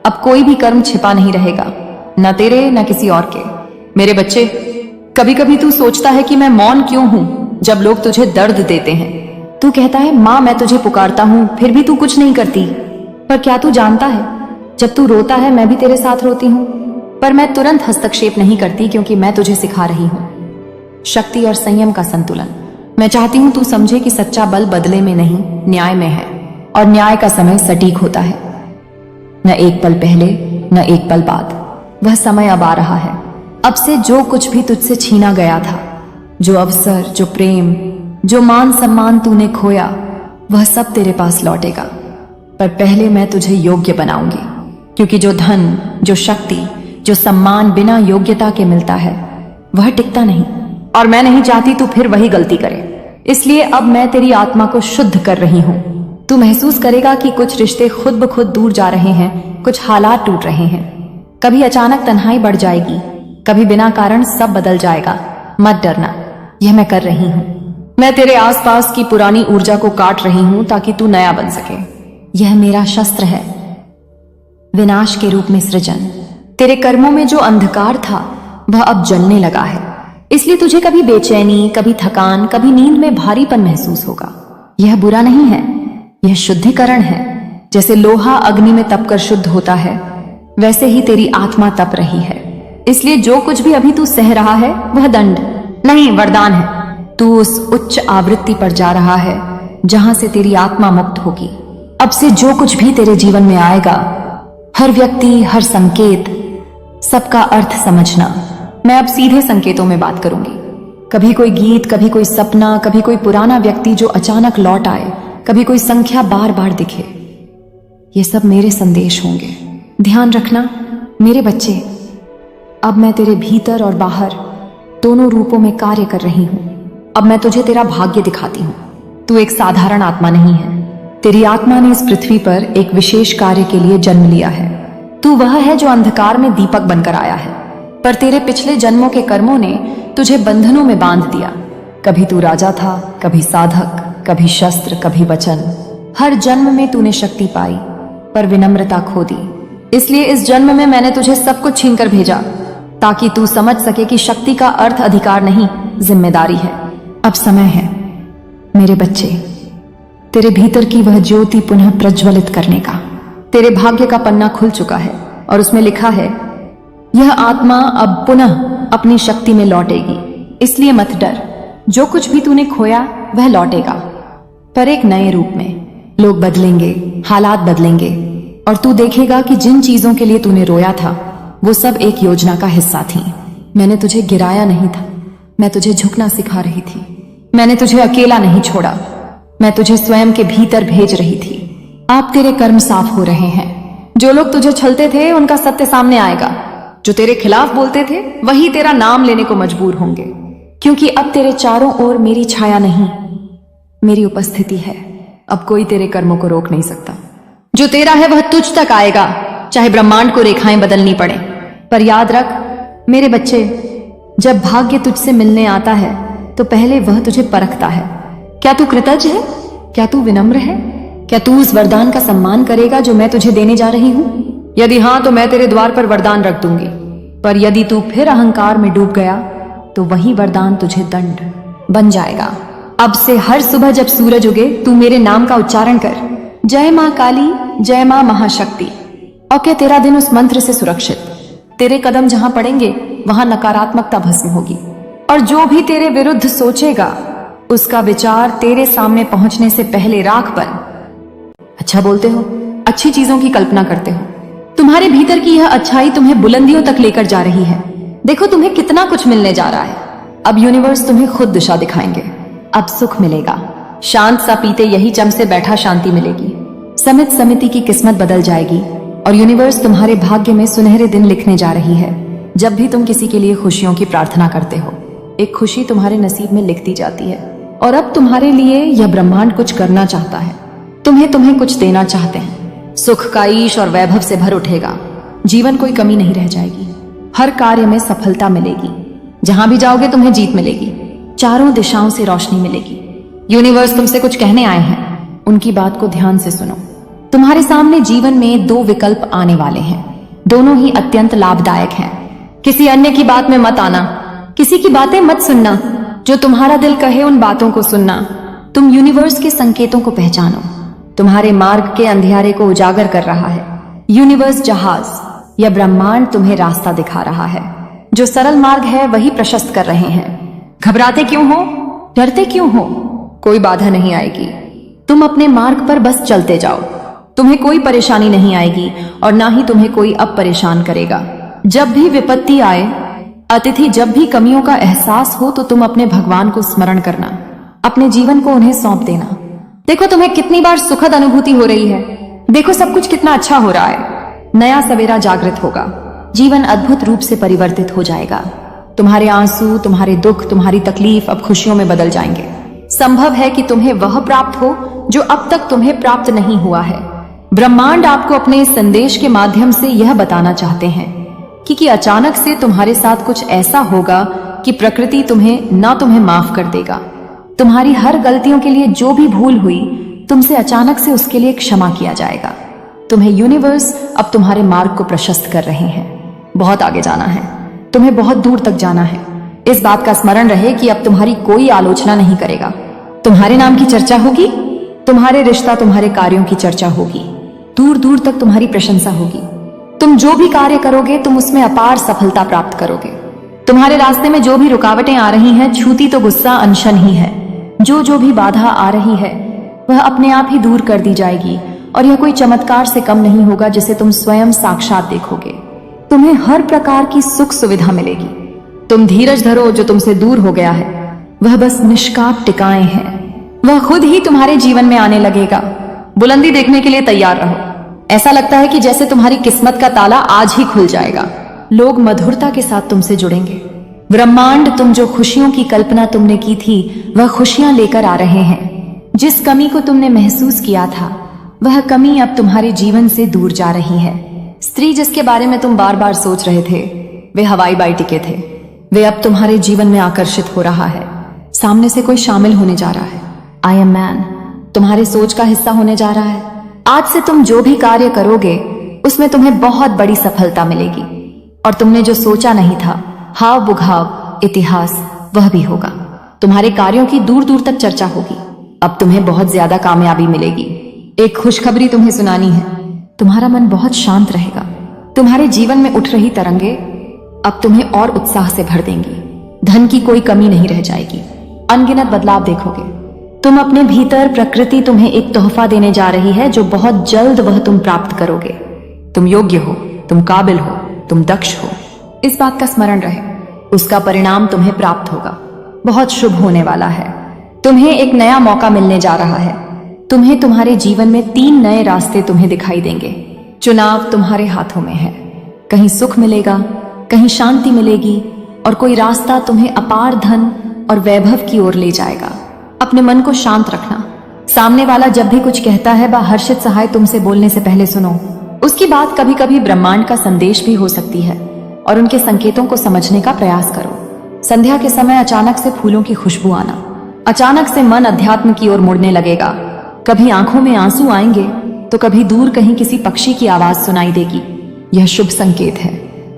अब कोई भी कर्म छिपा नहीं रहेगा, न तेरे न किसी और के। मेरे बच्चे, कभी कभी तू सोचता है कि मैं मौन क्यों हूं जब लोग तुझे दर्द देते हैं। तू कहता है, माँ मैं तुझे पुकारता हूं फिर भी तू कुछ नहीं करती। पर क्या तू जानता है, जब तू रोता है मैं भी तेरे साथ रोती हूं, पर मैं तुरंत हस्तक्षेप नहीं करती, क्योंकि मैं तुझे सिखा रही हूं शक्ति और संयम का संतुलन। मैं चाहती हूं तू समझे कि सच्चा बल बदले में नहीं, न्याय में है, और न्याय का समय सटीक होता है। न एक पल पहले न एक पल बाद, वह समय अब आ रहा है। अब से जो कुछ भी तुझसे छीना गया था, जो अवसर, जो प्रेम, जो मान सम्मान तूने खोया, वह सब तेरे पास लौटेगा। पर पहले मैं तुझे योग्य बनाऊंगी, क्योंकि जो धन, जो शक्ति, जो सम्मान बिना योग्यता के मिलता है वह टिकता नहीं, और मैं नहीं चाहती तू फिर वही गलती करे। इसलिए अब मैं तेरी आत्मा को शुद्ध कर रही हूं। तू महसूस करेगा कि कुछ रिश्ते खुद ब खुद दूर जा रहे हैं, कुछ हालात टूट रहे हैं, कभी अचानक तन्हाई बढ़ जाएगी, कभी बिना कारण सब बदल जाएगा। मत डरना, यह मैं कर रही हूं। मैं तेरे आसपास की पुरानी ऊर्जा को काट रही हूं ताकि तू नया बन सके। यह मेरा शस्त्र है, विनाश के रूप में सृजन। तेरे कर्मों में जो अंधकार था वह अब जलने लगा है, इसलिए तुझे कभी बेचैनी, कभी थकान, कभी नींद में भारीपन महसूस होगा। यह बुरा नहीं है, यह शुद्धिकरण है। जैसे लोहा अग्नि में तपकर शुद्ध होता है, वैसे ही तेरी आत्मा तप रही है। इसलिए जो कुछ भी अभी तू सह रहा है वह दंड नहीं, वरदान है। तू उस उच्च आवृत्ति पर जा रहा है जहां से तेरी आत्मा मुक्त होगी। अब से जो कुछ भी तेरे जीवन में आएगा, हर व्यक्ति, हर संकेत, सबका अर्थ समझना। मैं अब सीधे संकेतों में बात करूंगी। कभी कोई गीत, कभी कोई सपना, कभी कोई पुराना व्यक्ति जो अचानक लौट आए, कभी कोई संख्या बार बार दिखे। ये सब मेरे संदेश होंगे। ध्यान रखना मेरे बच्चे, अब मैं तेरे भीतर और बाहर दोनों रूपों में कार्य कर रही हूं। अब मैं तुझे तेरा भाग्य दिखाती हूं। तू एक साधारण आत्मा नहीं है। तेरी आत्मा ने इस पृथ्वी पर एक विशेष कार्य के लिए जन्म लिया है। तू वह है जो अंधकार में दीपक बनकर आया है, पर तेरे पिछले जन्मों के कर्मों ने तुझे बंधनों में बांध दिया। कभी तू राजा था, कभी साधक, कभी शस्त्र, कभी वचन। हर जन्म में तूने शक्ति पाई पर विनम्रता खो दी। इसलिए इस जन्म में मैंने तुझे सब कुछ छीन कर भेजा ताकि तू समझ सके कि शक्ति का अर्थ अधिकार नहीं, जिम्मेदारी है। अब समय है मेरे बच्चे, तेरे भीतर की वह ज्योति पुनः प्रज्वलित करने का। तेरे भाग्य का पन्ना खुल चुका है और उसमें लिखा है, यह आत्मा अब पुनः अपनी शक्ति में लौटेगी। इसलिए मत डर, जो कुछ भी तूने खोया वह लौटेगा, पर एक नए रूप में। लोग बदलेंगे, हालात बदलेंगे और तू देखेगा कि जिन चीजों के लिए तूने रोया था वो सब एक योजना का हिस्सा थी। मैंने तुझे गिराया नहीं था, मैं तुझे झुकना सिखा रही थी। मैंने तुझे अकेला नहीं छोड़ा, मैं तुझे स्वयं के भीतर भेज रही थी। आप तेरे कर्म साफ हो रहे हैं। जो लोग तुझे छलते थे उनका सत्य सामने आएगा। जो तेरे खिलाफ बोलते थे वही तेरा नाम लेने को मजबूर होंगे, क्योंकि अब तेरे चारों ओर मेरी छाया नहीं, मेरी उपस्थिति है। अब कोई तेरे कर्मों को रोक नहीं सकता। जो तेरा है वह तुझ तक आएगा, चाहे ब्रह्मांड को रेखाएं बदलनी पड़े। पर याद रख मेरे बच्चे, जब भाग्य तुझसे मिलने आता है तो पहले वह तुझे परखता है। क्या तू कृतज्ञ है? क्या तू विनम्र है? क्या तू उस वरदान का सम्मान करेगा जो मैं तुझे देने जा रही हूं? यदि हां तो मैं तेरे द्वार पर वरदान रख दूंगी, पर यदि तू फिर अहंकार में डूब गया तो वही वरदान तुझे दंड बन जाएगा। अब से हर सुबह जब सूरज उगे तू मेरे नाम का उच्चारण कर, जय मां काली, जय मां महाशक्ति। और क्या तेरा दिन उस मंत्र से सुरक्षित। तेरे कदम जहां पड़ेंगे वहां नकारात्मकता भस्म होगी, और जो भी तेरे विरुद्ध सोचेगा उसका विचार तेरे सामने पहुंचने से पहले राख बन। अच्छा बोलते हो, अच्छी चीजों की कल्पना करते हो। तुम्हारे भीतर की यह अच्छाई तुम्हें बुलंदियों तक लेकर जा रही है। देखो तुम्हें कितना कुछ मिलने जा रहा है। अब यूनिवर्स तुम्हें खुद दिशा दिखाएंगे। अब सुख मिलेगा, शांत सा पीते यही चम से बैठा शांति मिलेगी। समित समिति की किस्मत बदल जाएगी और यूनिवर्स तुम्हारे भाग्य में सुनहरे दिन लिखने जा रही है। जब भी तुम किसी के लिए खुशियों की प्रार्थना करते हो, एक खुशी तुम्हारे नसीब में लिख दी जाती है। और अब तुम्हारे लिए यह ब्रह्मांड कुछ करना चाहता है। तुम्हें कुछ देना चाहते हैं। सुख का ईश और वैभव से भर उठेगा। जीवन कोई कमी नहीं रह जाएगी। हर कार्य में सफलता मिलेगी। जहां भी जाओगे तुम्हें जीत मिलेगी। चारों दिशाओं से रोशनी मिलेगी। यूनिवर्स तुमसे कुछ कहने आए हैं, उनकी बात को ध्यान से सुनो। तुम्हारे सामने जीवन में दो विकल्प आने वाले हैं, दोनों ही अत्यंत लाभदायक हैं। किसी अन्य की बात में मत आना, किसी की बातें मत सुनना। जो तुम्हारा दिल कहे उन बातों को सुनना। तुम यूनिवर्स के संकेतों को पहचानो। तुम्हारे मार्ग के अंधियारे को उजागर कर रहा है यूनिवर्स जहाज या ब्रह्मांड तुम्हें रास्ता दिखा रहा है। जो सरल मार्ग है वही प्रशस्त कर रहे हैं। घबराते क्यों हो, डरते क्यों हो? कोई बाधा नहीं आएगी। तुम अपने मार्ग पर बस चलते जाओ। तुम्हें कोई परेशानी नहीं आएगी और ना ही तुम्हें कोई अब परेशान करेगा। जब भी विपत्ति आए, अतिथि जब भी कमियों का एहसास हो तो तुम अपने भगवान को स्मरण करना, अपने जीवन को उन्हें सौंप देना। देखो तुम्हें कितनी बार सुखद अनुभूति हो रही है। देखो सब कुछ कितना अच्छा हो रहा है। नया सवेरा जागृत होगा। जीवन अद्भुत रूप से परिवर्तित हो जाएगा। तुम्हारे आंसू, तुम्हारे दुख, तुम्हारी तकलीफ अब खुशियों में बदल जाएंगे। संभव है कि तुम्हें वह प्राप्त हो जो अब तक तुम्हें प्राप्त नहीं हुआ है। ब्रह्मांड आपको अपने इस संदेश के माध्यम से यह बताना चाहते हैं क्योंकि अचानक से तुम्हारे साथ कुछ ऐसा होगा कि प्रकृति तुम्हें माफ कर देगा। तुम्हारी हर गलतियों के लिए जो भी भूल हुई तुमसे अचानक से उसके लिए क्षमा किया जाएगा। तुम्हें यूनिवर्स अब तुम्हारे मार्ग को प्रशस्त कर रहे हैं। बहुत आगे जाना है, तुम्हें बहुत दूर तक जाना है। इस बात का स्मरण रहे कि अब तुम्हारी कोई आलोचना नहीं करेगा। तुम्हारे नाम की चर्चा होगी, तुम्हारे रिश्ता, तुम्हारे कार्यों की चर्चा होगी, दूर दूर तक तुम्हारी प्रशंसा होगी। तुम जो भी कार्य करोगे तुम उसमें अपार सफलता प्राप्त करोगे। तुम्हारे रास्ते में जो भी रुकावटें आ रही हैं, छूती तो गुस्सा अनशन ही है। जो भी बाधा आ रही है वह अपने आप ही दूर कर दी जाएगी और यह कोई चमत्कार से कम नहीं होगा जिसे तुम स्वयं साक्षात देखोगे। तुम्हें हर प्रकार की सुख सुविधा मिलेगी। तुम धीरज धरो, जो तुमसे दूर हो गया है वह बस निष्काम टिकाएं हैं। वह खुद ही तुम्हारे जीवन में आने लगेगा। बुलंदी देखने के लिए तैयार रहो। ऐसा लगता है कि जैसे तुम्हारी किस्मत का ताला आज ही खुल जाएगा। लोग मधुरता के साथ तुमसे जुड़ेंगे। ब्रह्मांड तुम जो खुशियों की कल्पना तुमने की थी वह खुशियां लेकर आ रहे हैं। जिस कमी को तुमने महसूस किया था वह कमी अब तुम्हारे जीवन से दूर जा रही है। स्त्री जिसके बारे में तुम बार बार सोच रहे थे वे हवाई बाई टिके थे, वे अब तुम्हारे जीवन में आकर्षित हो रहा है। सामने से कोई शामिल होने जा रहा है। आई एम मैन तुम्हारे सोच का हिस्सा होने जा रहा है। आज से तुम जो भी कार्य करोगे उसमें तुम्हें बहुत बड़ी सफलता मिलेगी और तुमने जो सोचा नहीं था, हाव बुघाव इतिहास, वह भी होगा। तुम्हारे कार्यों की दूर दूर तक चर्चा होगी। अब तुम्हें बहुत ज्यादा कामयाबी मिलेगी। एक खुशखबरी तुम्हें सुनानी है। तुम्हारा मन बहुत शांत रहेगा। तुम्हारे जीवन में उठ रही तरंगे अब तुम्हें और उत्साह से भर देंगी। धन की कोई कमी नहीं रह जाएगी। अनगिनत बदलाव देखोगे। तुम अपने भीतर, प्रकृति तुम्हें एक तोहफा देने जा रही है जो बहुत जल्द वह तुम प्राप्त करोगे। तुम योग्य हो, तुम काबिल हो, तुम दक्ष हो। इस बात का स्मरण रहे। उसका परिणाम तुम्हें प्राप्त होगा। बहुत शुभ होने वाला है। तुम्हें एक नया मौका मिलने जा रहा है। तुम्हें तुम्हारे जीवन में 3 नए रास्ते तुम्हें दिखाई देंगे। चुनाव तुम्हारे हाथों में है। कहीं सुख मिलेगा, कहीं शांति मिलेगी और कोई रास्ता तुम्हें अपार धन और वैभव की ओर ले जाएगा। अपने मन को शांत रखना। सामने वाला जब भी कुछ कहता है वह हर्षित सहाय तुमसे बोलने से पहले सुनो। उसकी बात कभी कभी ब्रह्मांड का संदेश भी हो सकती है और उनके संकेतों को समझने का प्रयास करो। संध्या के समय अचानक से फूलों की खुशबू आना, अचानक से मन अध्यात्म की ओर मुड़ने लगेगा। कभी आंखों में आंसू आएंगे तो कभी दूर कहीं किसी पक्षी की आवाज सुनाई देगी। यह शुभ संकेत है।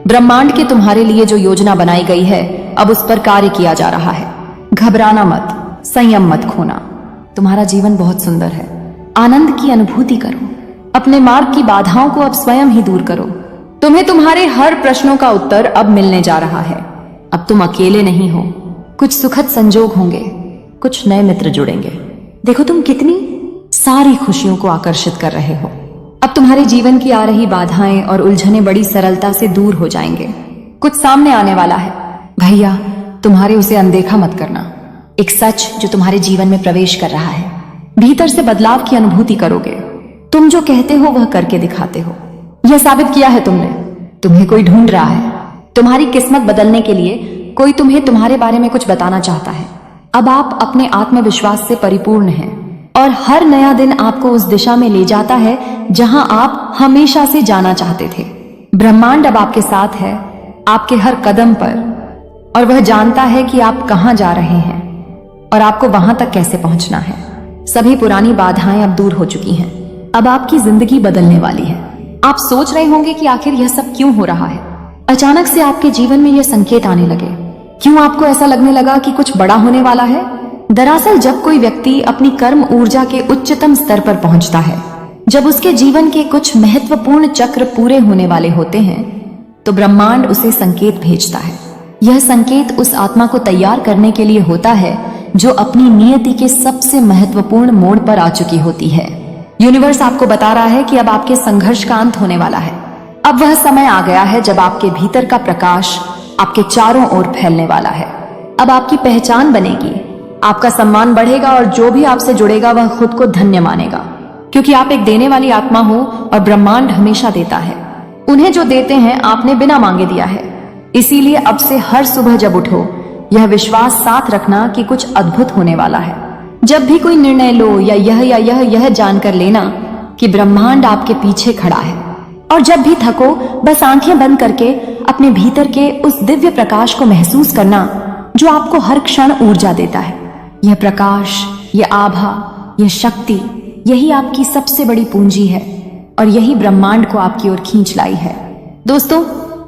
ब्रह्मांड के तुम्हारे लिए जो योजना बनाई गई है अब उस पर कार्य किया जा रहा है। घबराना मत, संयम मत खोना। तुम्हारा जीवन बहुत सुंदर है। आनंद की अनुभूति करो। अपने मार्ग की बाधाओं को अब स्वयं ही दूर करो। तुम्हें तुम्हारे हर प्रश्नों का उत्तर अब मिलने जा रहा है। अब तुम अकेले नहीं हो। कुछ सुखद संजोग होंगे, कुछ नए मित्र जुड़ेंगे। देखो तुम कितनी सारी खुशियों को आकर्षित कर रहे हो। अब तुम्हारे जीवन की आ रही बाधाएं और उलझने बड़ी सरलता से दूर हो जाएंगे। कुछ सामने आने वाला है। भैया तुम्हारे उसे अनदेखा मत करना। एक सच जो तुम्हारे जीवन में प्रवेश कर रहा है। भीतर से बदलाव की अनुभूति करोगे। तुम जो कहते हो वह करके दिखाते हो। यह साबित किया है तुमने। तुम्हें कोई ढूंढ रहा है। तुम्हारी किस्मत बदलने के लिए कोई तुम्हें तुम्हारे बारे में कुछ बताना चाहता है। अब आप अपने आत्मविश्वास से परिपूर्ण हैं और हर नया दिन आपको उस दिशा में ले जाता है जहां आप हमेशा से जाना चाहते थे। ब्रह्मांड अब आपके साथ है, आपके हर कदम पर, और वह जानता है कि आप कहां जा रहे हैं और आपको वहां तक कैसे पहुंचना है। सभी पुरानी बाधाएं अब दूर हो चुकी हैं। अब आपकी जिंदगी बदलने वाली है। आप सोच रहे होंगे कि आखिर यह सब क्यों हो रहा है। अचानक से आपके जीवन में यह संकेत आने लगे। क्यों आपको ऐसा लगने लगा कि कुछ बड़ा होने वाला है? दरअसल जब कोई व्यक्ति अपनी कर्म ऊर्जा के उच्चतम स्तर पर पहुंचता है, जब उसके जीवन के कुछ महत्वपूर्ण चक्र पूरे होने वाले होते हैं, तो ब्रह्मांड उसे संकेत भेजता है। यह संकेत उस आत्मा को तैयार करने के लिए होता है जो अपनी नियति के सबसे महत्वपूर्ण मोड़ पर आ चुकी होती है। यूनिवर्स आपको बता रहा है कि अब आपके संघर्ष का अंत होने वाला है। अब वह समय आ गया है जब आपके भीतर का प्रकाश आपके चारों ओर फैलने वाला है। अब आपकी पहचान बनेगी, आपका सम्मान बढ़ेगा और जो भी आपसे जुड़ेगा वह खुद को धन्य मानेगा, क्योंकि आप एक देने वाली आत्मा हो और ब्रह्मांड हमेशा देता है। उन्हें जो देते हैं आपने बिना मांगे दिया है। इसीलिए अब से हर सुबह जब उठो, यह विश्वास साथ रखना कि कुछ अद्भुत होने वाला है। जब भी कोई निर्णय लो या यह जानकर लेना कि ब्रह्मांड आपके पीछे खड़ा है। और जब भी थको बस आंखें बंद करके अपने भीतर के उस दिव्य प्रकाश को महसूस करना जो आपको हर क्षण ऊर्जा देता है। यह प्रकाश, यह आभा, यह शक्ति, यही आपकी सबसे बड़ी पूंजी है और यही ब्रह्मांड को आपकी ओर खींच लाई है। दोस्तों,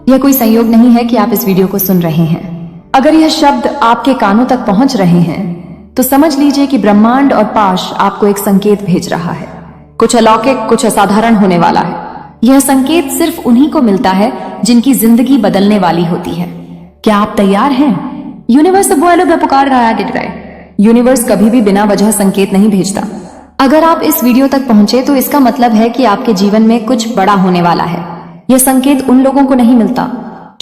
यह कोई संयोग नहीं है कि आप इस वीडियो को सुन रहे हैं। अगर यह शब्द आपके कानों तक पहुंच रहे हैं तो समझ लीजिए कि ब्रह्मांड और पाश आपको एक संकेत भेज रहा है। कुछ अलौकिक, कुछ असाधारण होने वाला है। यह संकेत सिर्फ उन्हीं को मिलता है जिनकी जिंदगी बदलने वाली होती है। क्या आप तैयार हैं? यूनिवर्स अब बोलो मैं पुकार रहा है, गिर गए। यूनिवर्स कभी भी बिना वजह संकेत नहीं भेजता। अगर आप इस वीडियो तक पहुंचे तो इसका मतलब है कि आपके जीवन में कुछ बड़ा होने वाला है। यह संकेत उन लोगों को नहीं मिलता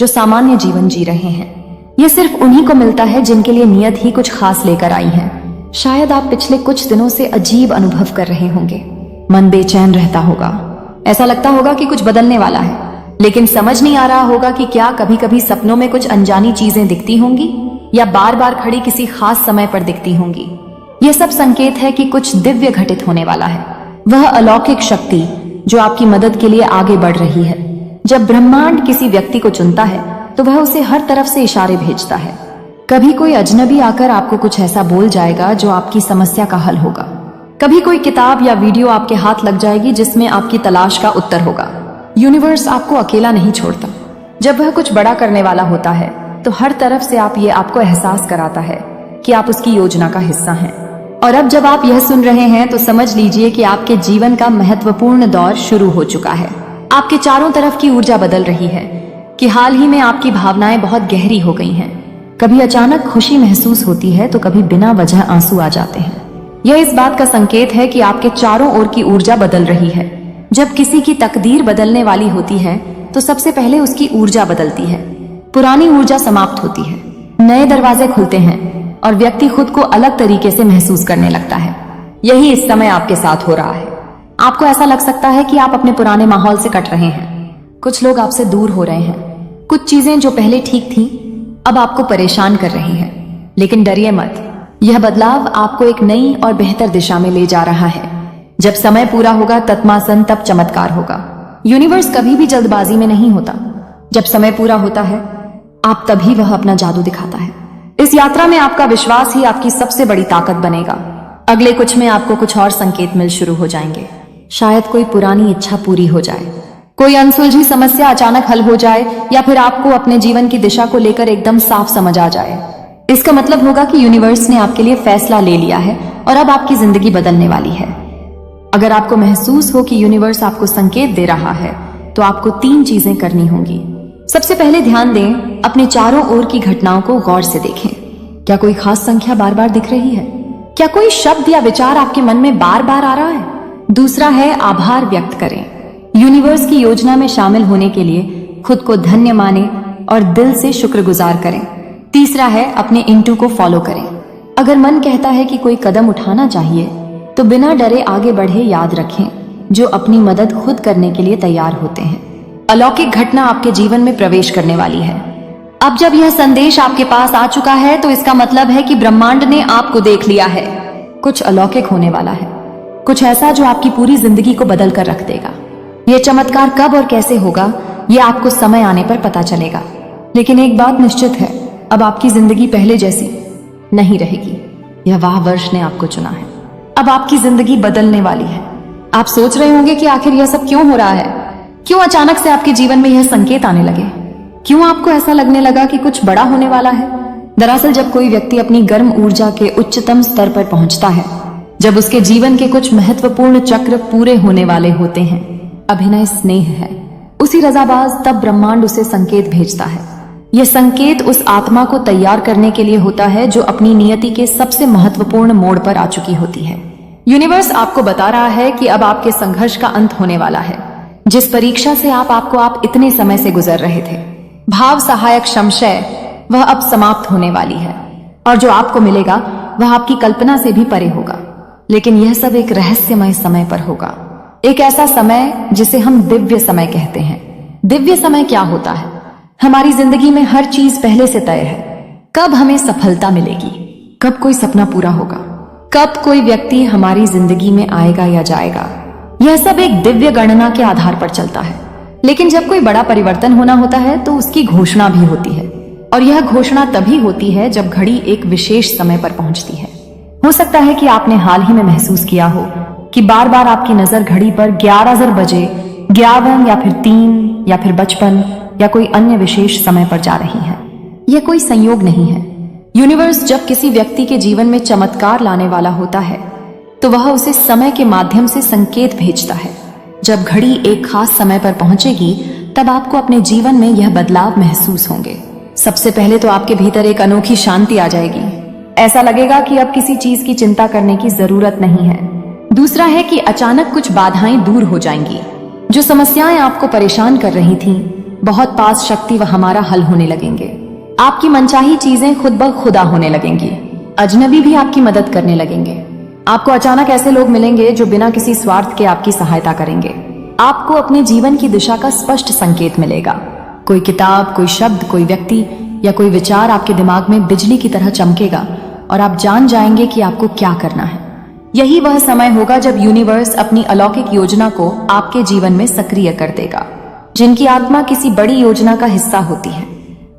जो सामान्य जीवन जी रहे हैं। यह सिर्फ उन्हीं को मिलता है जिनके लिए नियत ही कुछ खास लेकर आई है। शायद आप पिछले कुछ दिनों से अजीब अनुभव कर रहे होंगे। मन बेचैन रहता होगा, ऐसा लगता होगा कि कुछ बदलने वाला है, लेकिन समझ नहीं आ रहा होगा कि क्या कभी कभी सपनों में कुछ अनजानी चीजें दिखती होंगी या बार बार खड़ी किसी खास समय पर दिखती होंगी। यह सब संकेत है कि कुछ दिव्य घटित होने वाला है। वह अलौकिक शक्ति जो आपकी मदद के लिए आगे बढ़ रही है। जब ब्रह्मांड किसी व्यक्ति को चुनता है तो वह उसे हर तरफ से इशारे भेजता है। कभी कोई अजनबी आकर आपको कुछ ऐसा बोल जाएगा जो आपकी समस्या का हल होगा। कभी कोई किताब या वीडियो आपके हाथ लग जाएगी जिसमें आपकी तलाश का उत्तर होगा। यूनिवर्स आपको अकेला नहीं छोड़ता। जब वह कुछ बड़ा करने वाला होता है तो हर तरफ से आपको एहसास कराता है कि आप उसकी योजना का हिस्सा हैं। और अब जब आप यह सुन रहे हैं तो समझ लीजिए कि आपके जीवन का महत्वपूर्ण दौर शुरू हो चुका है। आपके चारों तरफ की ऊर्जा बदल रही है कि हाल ही में आपकी भावनाएं बहुत गहरी हो गई हैं। कभी अचानक खुशी महसूस होती है तो कभी बिना वजह आंसू आ जाते हैं। यह इस बात का संकेत है कि आपके चारों ओर की ऊर्जा बदल रही है। जब किसी की तकदीर बदलने वाली होती है तो सबसे पहले उसकी ऊर्जा बदलती है। पुरानी ऊर्जा समाप्त होती है, नए दरवाजे खुलते हैं और व्यक्ति खुद को अलग तरीके से महसूस करने लगता है। यही इस समय आपके साथ हो रहा है। आपको ऐसा लग सकता है कि आप अपने पुराने माहौल से कट रहे हैं। कुछ लोग आपसे दूर हो रहे हैं। कुछ चीजें जो पहले ठीक थी अब आपको परेशान कर रही हैं। लेकिन डरिए मत, यह बदलाव आपको एक नई और बेहतर दिशा में ले जा रहा है। जब समय पूरा होगा तत्मासन तब चमत्कार होगा। यूनिवर्स कभी भी जल्दबाजी में नहीं होता। जब समय पूरा होता है आप तभी वह अपना जादू दिखाता है। इस यात्रा में आपका विश्वास ही आपकी सबसे बड़ी ताकत बनेगा। अगले कुछ में आपको कुछ और संकेत मिल शुरू हो जाएंगे। शायद कोई पुरानी इच्छा पूरी हो जाए, कोई अनसुलझी समस्या अचानक हल हो जाए या फिर आपको अपने जीवन की दिशा को लेकर एकदम साफ समझ आ जाए। इसका मतलब होगा कि यूनिवर्स ने आपके लिए फैसला ले लिया है और अब आपकी जिंदगी बदलने वाली है। अगर आपको महसूस हो कि यूनिवर्स आपको संकेत दे रहा है तो आपको 3 चीजें करनी होंगी। सबसे पहले ध्यान दें, अपने चारों ओर की घटनाओं को गौर से देखें। क्या कोई खास संख्या बार बार दिख रही है? क्या कोई शब्द या विचार आपके मन में बार बार आ रहा है? दूसरा है आभार व्यक्त करें। यूनिवर्स की योजना में शामिल होने के लिए खुद को धन्य माने और दिल से शुक्रगुजार करें। तीसरा है अपने इंटू को फॉलो करें। अगर मन कहता है कि कोई कदम उठाना चाहिए तो बिना डरे आगे बढ़े। याद रखें, जो अपनी मदद खुद करने के लिए तैयार होते हैं। अलौकिक घटना आपके जीवन में प्रवेश करने वाली है। अब जब यह संदेश आपके पास आ चुका है तो इसका मतलब है कि ब्रह्मांड ने आपको देख लिया है। कुछ अलौकिक होने वाला है, कुछ ऐसा जो आपकी पूरी जिंदगी को बदल कर रख देगा। यह चमत्कार कब और कैसे होगा यह आपको समय आने पर पता चलेगा। लेकिन एक बात निश्चित है, अब आपकी जिंदगी पहले जैसी नहीं रहेगी। यह वाह वर्ष ने आपको चुना है। अब आपकी जिंदगी बदलने वाली है। आप सोच रहे होंगे कि आखिर यह सब क्यों हो रहा है? क्यों अचानक से आपके जीवन में यह संकेत आने लगे? क्यों आपको ऐसा लगने लगा कि कुछ बड़ा होने वाला है? दरअसल जब कोई व्यक्ति अपनी गर्म ऊर्जा के उच्चतम स्तर पर पहुंचता है, जब उसके जीवन के कुछ महत्वपूर्ण चक्र पूरे होने वाले होते हैं, अभिनय स्नेह है, उसी रजाबाज, तब ब्रह्मांड उसे संकेत भेजता है। यह संकेत उस आत्मा को तैयार करने के लिए होता है जो अपनी नियति के सबसे महत्वपूर्ण मोड़ पर आ चुकी होती है। यूनिवर्स आपको बता रहा है कि अब आपके संघर्ष का अंत होने वाला है। जिस परीक्षा से आप इतने समय से गुजर रहे थे, भाव सहायक संशय, वह अब समाप्त होने वाली है। और जो आपको मिलेगा वह आपकी कल्पना से भी परे होगा। लेकिन यह सब एक रहस्यमय समय पर होगा। एक ऐसा समय जिसे हम दिव्य समय कहते हैं। दिव्य समय क्या होता है? हमारी जिंदगी में हर चीज पहले से तय है। कब हमें सफलता मिलेगी, कब कोई सपना पूरा होगा, कब कोई व्यक्ति हमारी जिंदगी में आएगा या जाएगा, यह सब एक दिव्य गणना के आधार पर चलता है। लेकिन जब कोई बड़ा परिवर्तन होना होता है तो उसकी घोषणा भी होती है, और यह घोषणा तभी होती है जब घड़ी एक विशेष समय पर पहुंचती है। हो सकता है कि आपने हाल ही में महसूस किया हो कि बार बार आपकी नजर घड़ी पर 11 बजे, 11 या फिर 3 या फिर 55 या कोई अन्य विशेष समय पर जा रही है। यह कोई संयोग नहीं है। यूनिवर्स जब किसी व्यक्ति के जीवन में चमत्कार लाने वाला होता है तो वह उसे समय के माध्यम से संकेत भेजता है। जब घड़ी एक खास समय पर पहुंचेगी तब आपको अपने जीवन में यह बदलाव महसूस होंगे। सबसे पहले तो आपके भीतर एक अनोखी शांति आ जाएगी। ऐसा लगेगा कि अब किसी चीज की चिंता करने की जरूरत नहीं है। दूसरा है कि अचानक कुछ बाधाएं दूर हो जाएंगी। जो समस्याएं आपको परेशान कर रही थीं, बहुत पास शक्ति व हमारा हल होने लगेंगे। आपकी मनचाही चीजें खुद ब खुदा होने लगेंगी। अजनबी भी आपकी मदद करने लगेंगे। आपको अचानक ऐसे लोग मिलेंगे जो बिना किसी स्वार्थ के आपकी सहायता करेंगे। आपको अपने जीवन की दिशा का स्पष्ट संकेत मिलेगा। कोई किताब, कोई शब्द, कोई व्यक्ति या कोई विचार आपके दिमाग में बिजली की तरह चमकेगा और आप जान जाएंगे कि आपको क्या करना है। यही वह समय होगा जब यूनिवर्स अपनी अलौकिक योजना को आपके जीवन में सक्रिय कर देगा। जिनकी आत्मा किसी बड़ी योजना का हिस्सा होती है,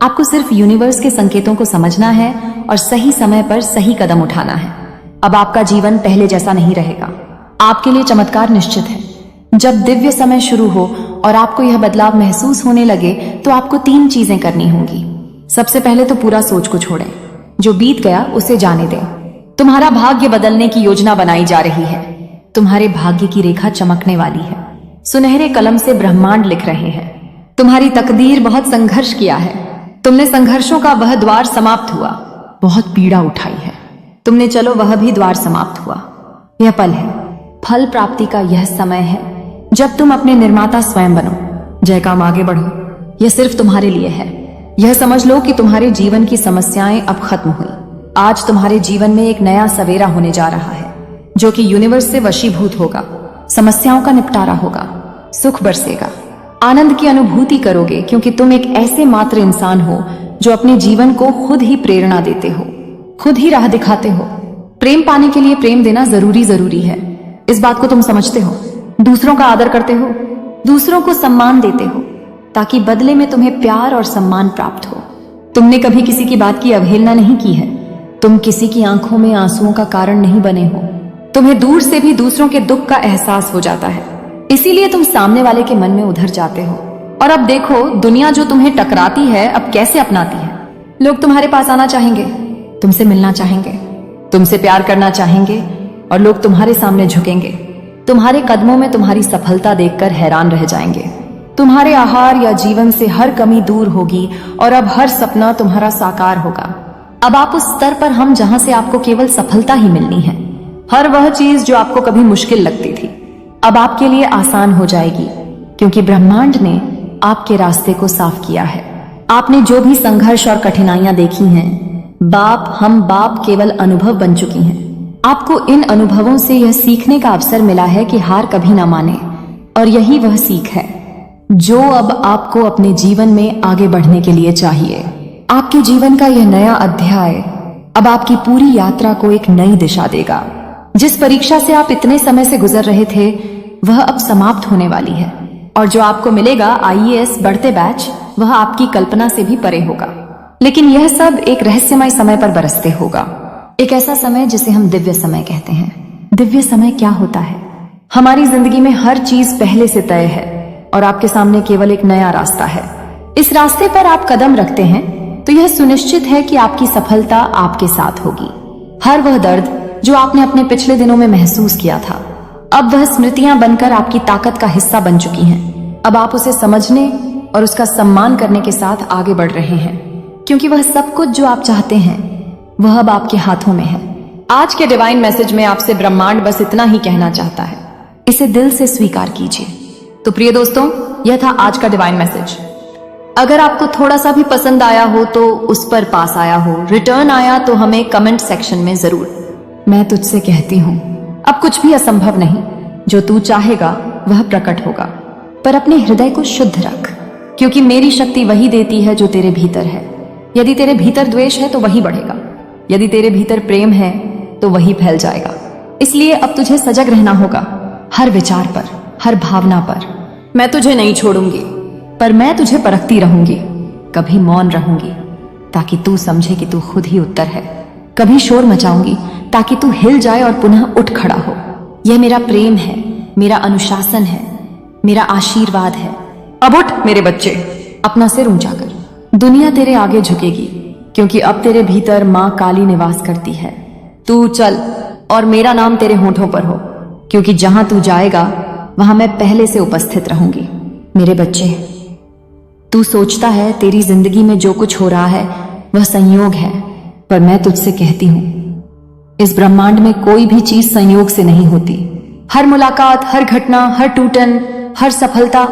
आपको सिर्फ यूनिवर्स के संकेतों को समझना है और सही समय पर सही कदम उठाना है। अब आपका जीवन पहले जैसा नहीं रहेगा। आपके लिए चमत्कार निश्चित है। जब दिव्य समय शुरू हो और आपको यह बदलाव महसूस होने लगे तो आपको 3 चीजें करनी होंगी। सबसे पहले तो पूरा सोच को छोड़ें। जो बीत गया उसे जाने दें। तुम्हारा भाग्य बदलने की योजना बनाई जा रही है। तुम्हारे भाग्य की रेखा चमकने वाली है। सुनहरे कलम से ब्रह्मांड लिख रहे हैं। तुम्हारी तकदीर बहुत संघर्ष किया है। तुमने संघर्षों का वह द्वार समाप्त हुआ। बहुत पीड़ा उठाई है तुमने, चलो वह भी द्वार समाप्त हुआ। यह पल है, फल प्राप्ति का यह समय है जब तुम अपने निर्माता स्वयं बनो। जय काम आगे बढ़ो। यह सिर्फ तुम्हारे लिए है। यह समझ लो कि तुम्हारे जीवन की समस्याएं अब खत्म हुई। आज तुम्हारे जीवन में एक नया सवेरा होने जा रहा है जो कि यूनिवर्स से वशीभूत होगा। समस्याओं का निपटारा होगा, सुख बरसेगा, आनंद की अनुभूति करोगे, क्योंकि तुम एक ऐसे मात्र इंसान हो जो अपने जीवन को खुद ही प्रेरणा देते हो, खुद ही राह दिखाते हो। प्रेम पाने के लिए प्रेम देना जरूरी है। इस बात को तुम समझते हो। दूसरों का आदर करते हो, दूसरों को सम्मान देते हो, ताकि बदले में तुम्हें प्यार और सम्मान प्राप्त हो। तुमने कभी किसी की बात की अवहेलना नहीं की है। तुम किसी की आंखों में आंसुओं का कारण नहीं बने हो। तुम्हें दूर से भी दूसरों के दुख का एहसास हो जाता है, इसीलिए तुम सामने वाले के मन में उधर जाते हो। और अब देखो, दुनिया जो तुम्हें टकराती है अब कैसे अपनाती है। लोग तुम्हारे पास आना चाहेंगे, तुमसे मिलना चाहेंगे, तुमसे प्यार करना चाहेंगे, और लोग तुम्हारे सामने झुकेंगे। तुम्हारे कदमों में तुम्हारी सफलता देखकर हैरान रह जाएंगे। तुम्हारे आहार या जीवन से हर कमी दूर होगी और अब हर सपना तुम्हारा साकार होगा। अब आप उस स्तर पर हम जहां से आपको केवल सफलता ही मिलनी है। हर वह चीज जो आपको कभी मुश्किल लगती थी अब आपके लिए आसान हो जाएगी, क्योंकि ब्रह्मांड ने आपके रास्ते को साफ किया है। आपने जो भी संघर्ष और कठिनाइयां देखी हैं, हम बाप केवल अनुभव बन चुकी हैं। आपको इन अनुभवों से यह सीखने का अवसर मिला है कि हार कभी ना माने, और यही वह सीख है जो अब आपको अपने जीवन में आगे बढ़ने के लिए चाहिए। आपके जीवन का यह नया अध्याय अब आपकी पूरी यात्रा को एक नई दिशा देगा। जिस परीक्षा से आप इतने समय से गुजर रहे थे वह अब समाप्त होने वाली है, और जो आपको मिलेगा IAS बढ़ते बैच, वह आपकी कल्पना से भी परे होगा। लेकिन यह सब एक रहस्यमय समय पर बरसते होगा। एक ऐसा समय जिसे हम दिव्य समय कहते हैं। दिव्य समय क्या होता है? हमारी जिंदगी में हर चीज पहले से तय है और आपके सामने केवल एक नया रास्ता है। इस रास्ते पर आप कदम रखते हैं तो यह सुनिश्चित है कि आपकी सफलता आपके साथ होगी। हर वह दर्द जो आपने अपने पिछले दिनों में महसूस किया था, अब वह स्मृतियां बनकर आपकी ताकत का हिस्सा बन चुकी हैं। अब आप उसे समझने और उसका सम्मान करने के साथ आगे बढ़ रहे हैं, क्योंकि वह सब कुछ जो आप चाहते हैं वह अब आपके हाथों में है। आज के डिवाइन मैसेज में आपसे ब्रह्मांड बस इतना ही कहना चाहता है, इसे दिल से स्वीकार कीजिए। तो प्रिय दोस्तों, यह था आज का डिवाइन मैसेज। अगर आपको थोड़ा सा भी पसंद आया हो तो उस पर पास आया हो, रिटर्न आया तो हमें कमेंट सेक्शन में जरूर। मैं तुझसे कहती हूं, अब कुछ भी असंभव नहीं। जो तू चाहेगा वह प्रकट होगा, पर अपने हृदय को शुद्ध रख, क्योंकि मेरी शक्ति वही देती है जो तेरे भीतर है। यदि तेरे भीतर द्वेष है तो वही बढ़ेगा, यदि तेरे भीतर प्रेम है तो वही फैल जाएगा। इसलिए अब तुझे सजग रहना होगा, हर विचार पर, हर भावना पर। मैं तुझे नहीं छोड़ूंगी, पर मैं तुझे परखती रहूंगी। कभी मौन रहूंगी ताकि तू समझे कि तू खुद ही उत्तर है, कभी शोर मचाऊंगी ताकि तू हिल जाए और पुनः उठ खड़ा हो। यह मेरा प्रेम है, मेरा अनुशासन है, मेरा आशीर्वाद है। अब उठ मेरे बच्चे, अपना सिर ऊंचा कर। दुनिया तेरे आगे झुकेगी क्योंकि अब तेरे भीतर मां काली निवास करती है। तू चल और मेरा नाम तेरे होठों पर हो, क्योंकि जहां तू जाएगा वहां मैं पहले से उपस्थित रहूंगी। मेरे बच्चे, तू सोचता है तेरी जिंदगी में जो कुछ हो रहा है वह संयोग है, पर मैं तुझसे कहती हूं इस ब्रह्मांड में कोई भी चीज संयोग से नहीं होती। हर मुलाकात, हर घटना, हर टूटन, हर सफलता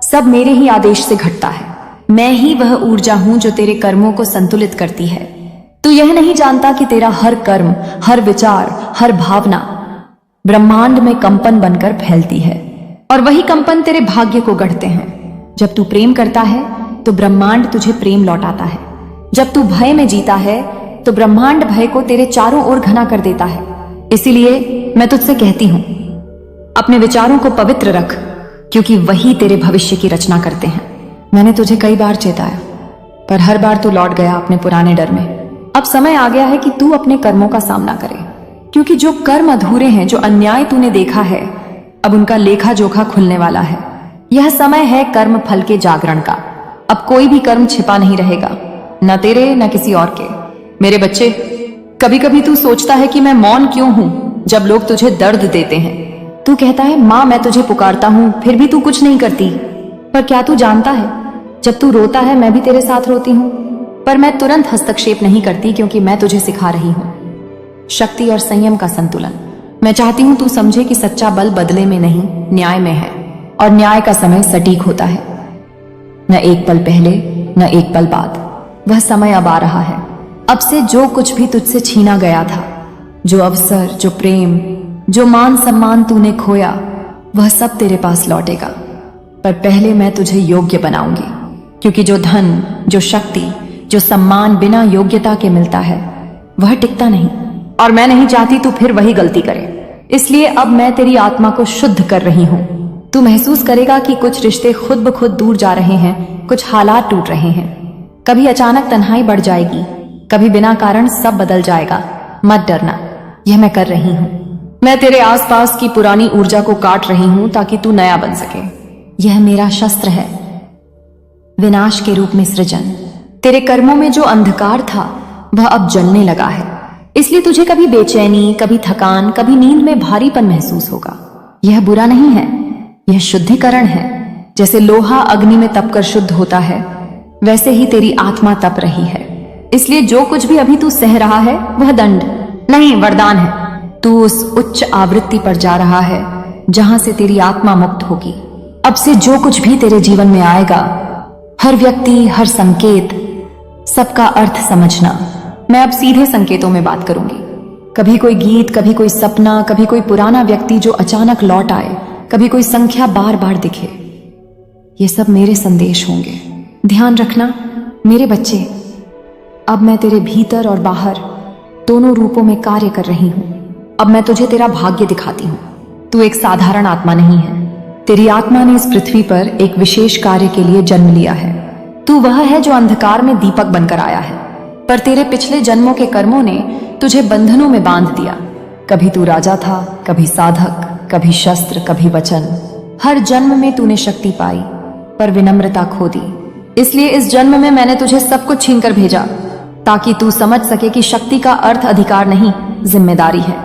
सब मेरे ही आदेश से घटता है। मैं ही वह ऊर्जा हूं जो तेरे कर्मों को संतुलित करती है। तू यह नहीं जानता कि तेरा हर कर्म, हर विचार, हर भावना ब्रह्मांड में कंपन बनकर फैलती है और वही कंपन तेरे भाग्य को गढ़ते हैं। जब तू प्रेम करता है तो ब्रह्मांड तुझे प्रेम लौटाता है। जब तू भय में जीता है तो ब्रह्मांड भय को तेरे चारों ओर घना कर देता है। इसीलिए मैं तुझसे कहती हूं अपने विचारों को पवित्र रख, क्योंकि वही तेरे भविष्य की रचना करते हैं। मैंने तुझे कई बार चेताया, पर हर बार तू लौट गया अपने पुराने डर में। अब समय आ गया है कि तू अपने कर्मों का सामना करे, क्योंकि जो कर्म अधूरे हैं, जो अन्याय तूने देखा है, अब उनका लेखा जोखा खुलने वाला है। यह समय है कर्म फल के जागरण का। अब कोई भी कर्म छिपा नहीं रहेगा, न तेरे न किसी और के। मेरे बच्चे, कभी कभी तू सोचता है कि मैं मौन क्यों हूं जब लोग तुझे दर्द देते हैं। तू कहता है मां मैं तुझे पुकारता हूं, फिर भी तू कुछ नहीं करती। पर क्या तू जानता है, जब तू रोता है मैं भी तेरे साथ रोती हूं, पर मैं तुरंत हस्तक्षेप नहीं करती, क्योंकि मैं तुझे सिखा रही हूं शक्ति और संयम का संतुलन। मैं चाहती हूं तू समझे कि सच्चा बल बदले में नहीं, न्याय में है, और न्याय का समय सटीक होता है। न एक पल पहले न एक पल बाद, वह समय अब आ रहा है। अब से जो कुछ भी तुझसे छीना गया था, जो अवसर, जो प्रेम, जो मान सम्मान तूने खोया, वह सब तेरे पास लौटेगा। पर पहले मैं तुझे योग्य बनाऊंगी, क्योंकि जो धन, जो शक्ति, जो सम्मान बिना योग्यता के मिलता है वह टिकता नहीं, और मैं नहीं चाहती तू फिर वही गलती करे। इसलिए अब मैं तेरी आत्मा को शुद्ध कर रही हूं। तू महसूस करेगा कि कुछ रिश्ते खुद ब खुद दूर जा रहे हैं, कुछ हालात टूट रहे हैं। कभी अचानक तन्हाई बढ़ जाएगी, कभी बिना कारण सब बदल जाएगा। मत डरना, यह मैं कर रही हूं। मैं तेरे आसपास की पुरानी ऊर्जा को काट रही हूं ताकि तू नया बन सके। यह मेरा शस्त्र है, विनाश के रूप में सृजन। तेरे कर्मों में जो अंधकार था वह अब जलने लगा है, इसलिए तुझे कभी बेचैनी, कभी थकान, कभी नींद में भारीपन महसूस होगा। यह बुरा नहीं है, यह शुद्धिकरण है। जैसे लोहा अग्नि में तपकर शुद्ध होता है, वैसे ही तेरी आत्मा तप रही है। इसलिए जो कुछ भी अभी तू सह रहा है वह दंड नहीं, वरदान है। तू उस उच्च आवृत्ति पर जा रहा है जहां से तेरी आत्मा मुक्त होगी। अब से जो कुछ भी तेरे जीवन में आएगा, हर व्यक्ति, हर संकेत, सबका अर्थ समझना। मैं अब सीधे संकेतों में बात करूंगी। कभी कोई गीत, कभी कोई सपना, कभी कोई पुराना व्यक्ति जो अचानक लौट आए, कभी कोई संख्या बार बार दिखे। ये सब मेरे संदेश होंगे। ध्यान रखना मेरे बच्चे, अब मैं तेरे भीतर और बाहर दोनों रूपों में कार्य कर रही हूं। अब मैं तुझे तेरा भाग्य दिखाती हूं। तू एक साधारण आत्मा नहीं है। तेरी आत्मा ने इस पृथ्वी पर एक विशेष कार्य के लिए जन्म लिया है। तू वह है जो अंधकार में दीपक बनकर आया है, पर तेरे पिछले जन्मों के कर्मों ने तुझे बंधनों में बांध दिया। कभी तू राजा था, कभी साधक, कभी शस्त्र, कभी वचन। हर जन्म में तूने शक्ति पाई, पर विनम्रता खो दी। इसलिए इस जन्म में मैंने तुझे सब कुछ छीनकर भेजा, ताकि तू समझ सके कि शक्ति का अर्थ अधिकार नहीं, जिम्मेदारी है।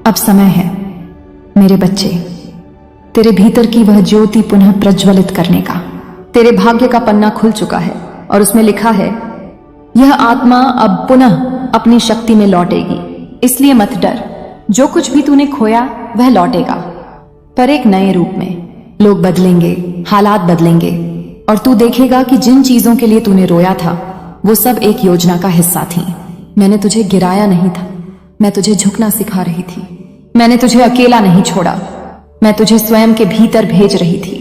अब समय है मेरे बच्चे, तेरे भीतर की वह ज्योति पुनः प्रज्वलित करने का। तेरे भाग्य का पन्ना खुल चुका है और उसमें लिखा है यह आत्मा अब पुनः अपनी शक्ति में लौटेगी। इसलिए मत डर, जो कुछ भी तूने खोया वह लौटेगा, पर एक नए रूप में। लोग बदलेंगे, हालात बदलेंगे, और तू देखेगा कि जिन चीजों के लिए तूने रोया था वो सब एक योजना का हिस्सा थी। मैंने तुझे गिराया नहीं था, मैं तुझे झुकना सिखा रही थी। मैंने तुझे अकेला नहीं छोड़ा, मैं तुझे स्वयं के भीतर भेज रही थी।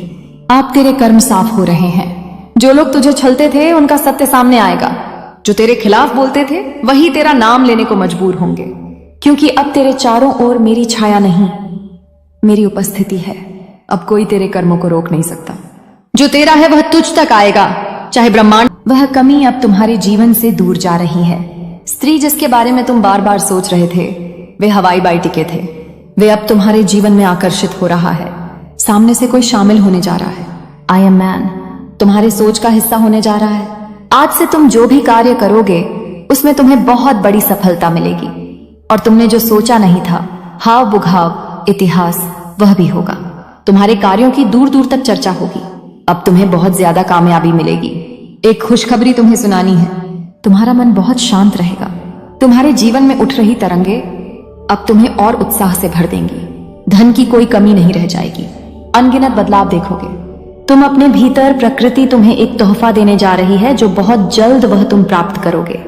अब तेरे कर्म साफ हो रहे हैं। जो लोग तुझे छलते थे उनका सत्य सामने आएगा। जो तेरे खिलाफ बोलते थे वही तेरा नाम लेने को मजबूर होंगे, क्योंकि अब तेरे चारों ओर मेरी छाया नहीं, मेरी उपस्थिति है। अब कोई तेरे कर्मों को रोक नहीं सकता। जो तेरा है वह तुझ तक आएगा, चाहे ब्रह्मांड। वह कमी अब तुम्हारे जीवन से दूर जा रही है। स्त्री जिसके बारे में तुम बार बार सोच रहे थे, वे हवाई बाई टिके थे, वे अब तुम्हारे जीवन में आकर्षित हो रहा है। सामने से कोई शामिल होने जा रहा है। आई एम मैन तुम्हारी सोच का हिस्सा होने जा रहा है। आज से तुम जो भी कार्य करोगे उसमें तुम्हें बहुत बड़ी सफलता मिलेगी, और तुमने जो सोचा नहीं था, हाव बुघाव इतिहास, वह भी होगा। तुम्हारे कार्यों की दूर दूर तक चर्चा होगी। अब तुम्हें बहुत ज्यादा कामयाबी मिलेगी। एक खुशखबरी तुम्हें सुनानी है। तुम्हारा मन बहुत शांत रहेगा। तुम्हारे जीवन में उठ रही तरंगे अब तुम्हें और उत्साह से भर देंगी। धन की कोई कमी नहीं रह जाएगी। अनगिनत बदलाव देखोगे। तुम अपने भीतर प्रकृति तुम्हें एक तोहफा देने जा रही है, जो बहुत जल्द वह तुम प्राप्त करोगे।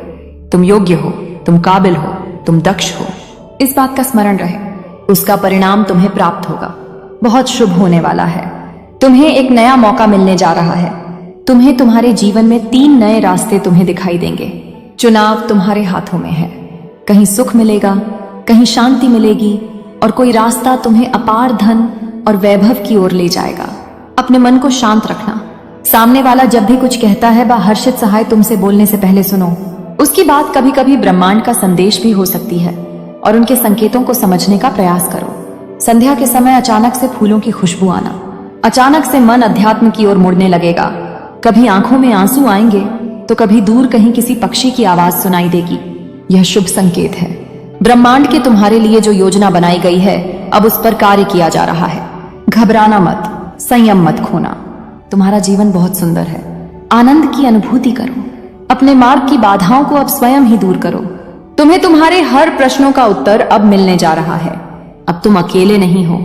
तुम योग्य हो, तुम काबिल हो, तुम दक्ष हो। इस बात का स्मरण रहे। उसका परिणाम तुम्हें प्राप्त होगा। बहुत शुभ होने वाला है। तुम्हें एक नया मौका मिलने जा रहा है। तुम्हें तुम्हारे जीवन में 3 नए रास्ते तुम्हें दिखाई देंगे। चुनाव तुम्हारे हाथों में है। कहीं सुख मिलेगा, कहीं शांति मिलेगी, और कोई रास्ता तुम्हें अपार धन और वैभव की ओर ले जाएगा। अपने मन को शांत रखना। सामने वाला जब भी कुछ कहता है वह हर्षित सहाय तुमसे बोलने से पहले सुनो। उसकी बात कभी कभी ब्रह्मांड का संदेश भी हो सकती है, और उनके संकेतों को समझने का प्रयास करो। संध्या के समय अचानक से फूलों की खुशबू आना, अचानक से मन अध्यात्म की ओर मुड़ने लगेगा। कभी आंखों में आंसू आएंगे तो कभी दूर कहीं किसी पक्षी की आवाज सुनाई देगी। यह शुभ संकेत है। ब्रह्मांड के तुम्हारे लिए जो योजना बनाई गई है, अब उस पर कार्य किया जा रहा है। घबराना मत, संयम मत खोना। तुम्हारा जीवन बहुत सुंदर है। आनंद की अनुभूति करो। अपने मार्ग की बाधाओं को अब स्वयं ही दूर करो। तुम्हें तुम्हारे हर प्रश्नों का उत्तर अब मिलने जा रहा है। अब तुम अकेले नहीं हो।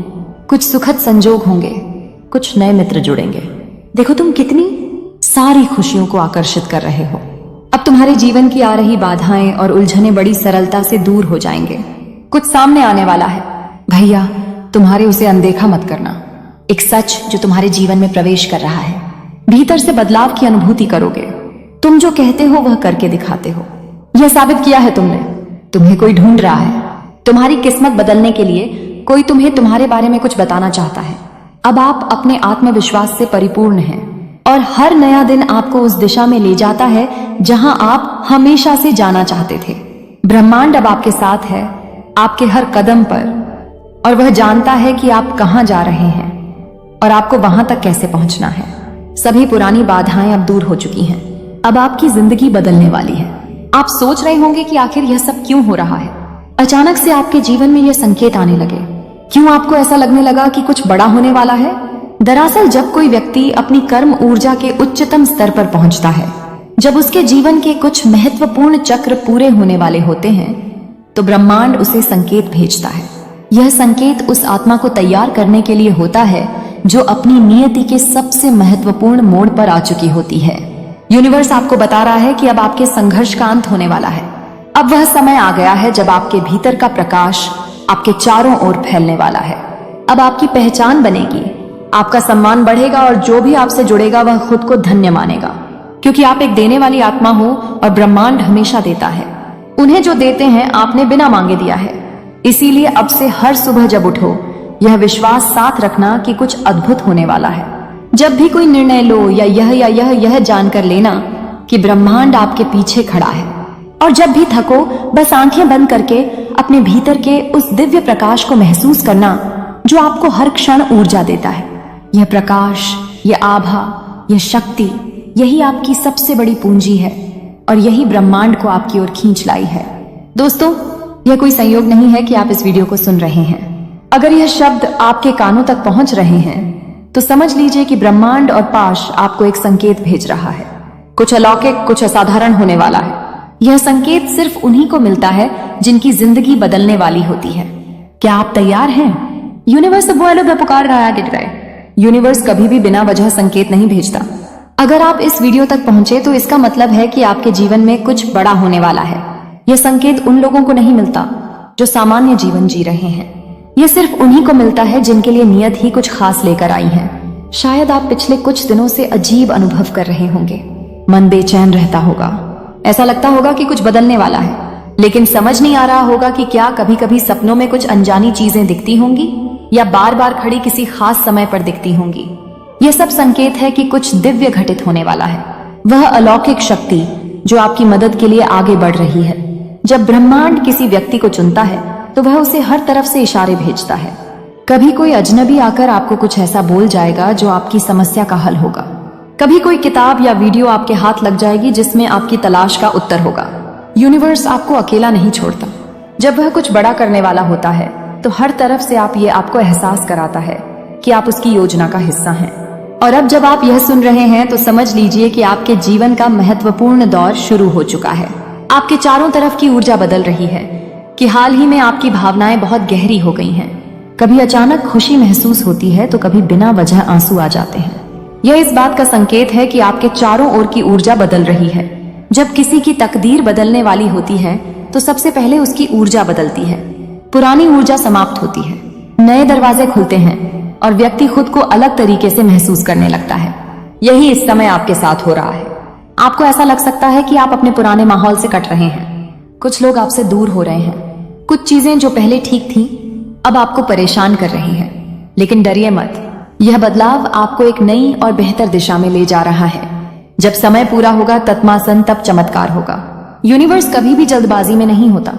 कुछ सुखद संजोग होंगे, कुछ नए मित्र जुड़ेंगे। देखो तुम कितनी सारी खुशियों को आकर्षित कर रहे हो। अब तुम्हारे जीवन की आ रही बाधाएं और उलझने बड़ी सरलता से दूर हो जाएंगे। कुछ सामने आने वाला है। भैया तुम्हारे उसे अनदेखा मत करना। एक सच जो तुम्हारे जीवन में प्रवेश कर रहा है। भीतर से बदलाव की अनुभूति करोगे। तुम जो कहते हो वह करके दिखाते हो। यह साबित किया है तुमने। तुम्हें कोई ढूंढ रहा है। तुम्हारी किस्मत बदलने के लिए कोई तुम्हें तुम्हारे बारे में कुछ बताना चाहता है। अब आप अपने आत्मविश्वास से परिपूर्ण हैं, और हर नया दिन आपको उस दिशा में ले जाता है जहां आप हमेशा से जाना चाहते थे। ब्रह्मांड अब आपके साथ है, आपके हर कदम पर, और वह जानता है कि आप कहां जा रहे हैं और आपको वहां तक कैसे पहुंचना है। सभी पुरानी बाधाएं अब दूर हो चुकी हैं। अब आपकी जिंदगी बदलने वाली है। आप सोच रहे होंगे कि आखिर यह सब क्यों हो रहा है। अचानक से आपके जीवन में यह संकेत आने लगे। क्यों आपको ऐसा लगने लगा कि कुछ बड़ा होने वाला है? दरअसल जब कोई व्यक्ति अपनी कर्म ऊर्जा के उच्चतम स्तर पर पहुंचता है, जब उसके जीवन के कुछ महत्वपूर्ण चक्र पूरे होने वाले होते हैं, तो ब्रह्मांड उसे संकेत भेजता है। यह संकेत उस आत्मा को तैयार करने के लिए होता है जो अपनी नियति के सबसे महत्वपूर्ण मोड़ पर आ चुकी होती है। यूनिवर्स आपको बता रहा है कि अब आपके संघर्ष का अंत होने वाला है। अब वह समय आ गया है जब आपके भीतर का प्रकाश आपके चारों ओर फैलने वाला है। अब आपकी पहचान बनेगी, आपका सम्मान बढ़ेगा, और जो भी आपसे जुड़ेगा वह खुद को धन्य मानेगा, क्योंकि आप एक देने वाली आत्मा हो और ब्रह्मांड हमेशा देता है। उन्हें जो देते हैं आपने बिना मांगे दिया है। इसीलिए अब से हर सुबह जब उठो, यह विश्वास साथ रखना कि कुछ अद्भुत होने वाला है। जब भी कोई निर्णय लो या यह जानकर लेना कि ब्रह्मांड आपके पीछे खड़ा है। और जब भी थको, बस आंखें बंद करके अपने भीतर के उस दिव्य प्रकाश को महसूस करना जो आपको हर क्षण ऊर्जा देता है। यह प्रकाश, यह आभा, यह शक्ति, यही आपकी सबसे बड़ी पूंजी है, और यही ब्रह्मांड को आपकी ओर खींच लाई है। दोस्तों, यह कोई संयोग नहीं है कि आप इस वीडियो को सुन रहे हैं। अगर यह शब्द आपके कानों तक पहुंच रहे हैं तो समझ लीजिए कि ब्रह्मांड और पाश आपको एक संकेत भेज रहा है। कुछ अलौकिक, कुछ असाधारण होने वाला है। यह संकेत सिर्फ उन्हीं को मिलता है जिनकी जिंदगी बदलने वाली होती है। क्या आप तैयार हैं? यूनिवर्स अब वो लोग पुकार रहा है, गिर गए। यूनिवर्स कभी भी बिना वजह संकेत नहीं भेजता। अगर आप इस वीडियो तक पहुंचे तो इसका मतलब है कि आपके जीवन में कुछ बड़ा होने वाला है। यह संकेत उन लोगों को नहीं मिलता जो सामान्य जीवन जी रहे हैं। यह सिर्फ उन्हीं को मिलता है जिनके लिए नियत ही कुछ खास लेकर आई है। शायद आप पिछले कुछ दिनों से अजीब अनुभव कर रहे होंगे। मन बेचैन रहता होगा। ऐसा लगता होगा कि कुछ बदलने वाला है, लेकिन समझ नहीं आ रहा होगा कि क्या कभी कभी सपनों में कुछ अनजानी चीजें दिखती होंगी या बार बार खड़ी किसी खास समय पर दिखती होंगी। यह सब संकेत है कि कुछ दिव्य घटित होने वाला है। वह अलौकिक शक्ति जो आपकी मदद के लिए आगे बढ़ रही है। जब ब्रह्मांड किसी व्यक्ति को चुनता है तो वह उसे हर तरफ से इशारे भेजता है। कभी कोई अजनबी आकर आपको कुछ ऐसा बोल जाएगा जो आपकी समस्या का हल होगा। कभी कोई किताब या वीडियो आपके हाथ लग जाएगी जिसमें आपकी तलाश का उत्तर होगा। यूनिवर्स आपको अकेला नहीं छोड़ता। जब वह कुछ बड़ा करने वाला होता है तो हर तरफ से आपको एहसास कराता है कि आप उसकी योजना का हिस्सा हैं। और अब जब आप यह सुन रहे हैं तो समझ लीजिए कि आपके जीवन का महत्वपूर्ण दौर शुरू हो चुका है। आपके चारों तरफ की ऊर्जा बदल रही है कि हाल ही में आपकी भावनाएं बहुत गहरी हो गई हैं। कभी अचानक खुशी महसूस होती है तो कभी बिना वजह आंसू आ जाते हैं। यह इस बात का संकेत है कि आपके चारों ओर की ऊर्जा बदल रही है। जब किसी की तकदीर बदलने वाली होती है तो सबसे पहले उसकी ऊर्जा बदलती है। पुरानी ऊर्जा समाप्त होती है, नए दरवाजे खुलते हैं और व्यक्ति खुद को अलग तरीके से महसूस करने लगता है। यही इस समय आपके साथ हो रहा है। आपको ऐसा लग सकता है कि आप अपने पुराने माहौल से कट रहे हैं। कुछ लोग आपसे दूर हो रहे हैं। कुछ चीजें जो पहले ठीक थी अब आपको परेशान कर रही हैं। लेकिन डरिए मत, यह बदलाव आपको एक नई और बेहतर दिशा में ले जा रहा है। जब समय पूरा होगा तत्मासन तब चमत्कार होगा। यूनिवर्स कभी भी जल्दबाजी में नहीं होता।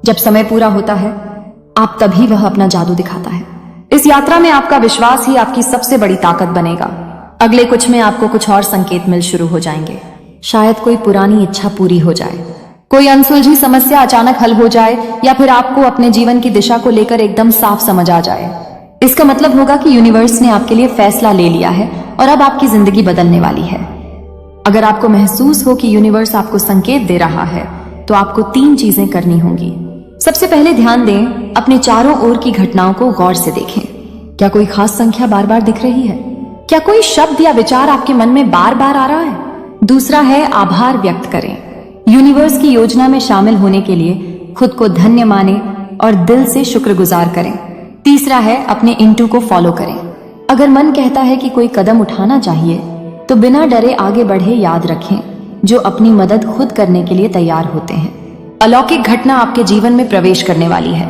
जब समय पूरा होता है आप तभी वह अपना जादू दिखाता है। इस यात्रा में आपका विश्वास ही आपकी सबसे बड़ी ताकत बनेगा। अगले कुछ में आपको कुछ और संकेत मिल शुरू हो जाएंगे। शायद कोई पुरानी इच्छा पूरी हो जाए, कोई अनसुलझी समस्या अचानक हल हो जाए, या फिर आपको अपने जीवन की दिशा को लेकर एकदम साफ समझ आ जाए। इसका मतलब होगा कि यूनिवर्स ने आपके लिए फैसला ले लिया है और अब आपकी जिंदगी बदलने वाली है। अगर आपको महसूस हो कि यूनिवर्स आपको संकेत दे रहा है तो आपको 3 चीजें करनी होंगी। सबसे पहले ध्यान दें, अपने चारों ओर की घटनाओं को गौर से देखें। क्या कोई खास संख्या बार बार दिख रही है? क्या कोई शब्द या विचार आपके मन में बार बार आ रहा है? दूसरा है आभार व्यक्त करें। यूनिवर्स की योजना में शामिल होने के लिए खुद को धन्य माने और दिल से शुक्रगुजार करें। तीसरा है अपने इंटू को फॉलो करें। अगर मन कहता है कि कोई कदम उठाना चाहिए तो बिना डरे आगे बढ़े। याद रखें, जो अपनी मदद खुद करने के लिए तैयार होते हैं। अलौकिक घटना आपके जीवन में प्रवेश करने वाली है।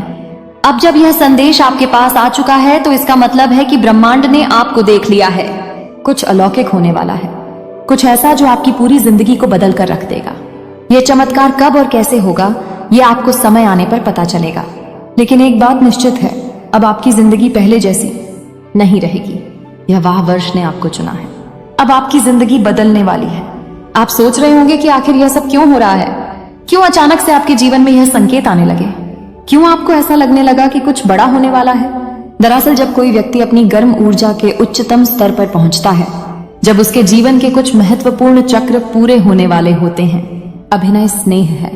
अब जब यह संदेश आपके पास आ चुका है तो इसका मतलब है कि ब्रह्मांड ने आपको देख लिया है। कुछ अलौकिक होने वाला है, कुछ ऐसा जो आपकी पूरी जिंदगी को बदल कर रख देगा। यह चमत्कार कब और कैसे होगा यह आपको समय आने पर पता चलेगा। लेकिन एक बात निश्चित है, अब आपकी जिंदगी पहले जैसी नहीं रहेगी। यह वाह वर्ष ने आपको चुना है। अब आपकी जिंदगी बदलने वाली है। आप सोच रहे होंगे कि आखिर यह सब क्यों हो रहा है? क्यों अचानक से आपके जीवन में यह संकेत आने लगे? क्यों आपको ऐसा लगने लगा कि कुछ बड़ा होने वाला है? दरअसल जब कोई व्यक्ति अपनी गर्म ऊर्जा के उच्चतम स्तर पर पहुंचता है, जब उसके जीवन के कुछ महत्वपूर्ण चक्र पूरे होने वाले होते हैं, अभिनय स्नेह है,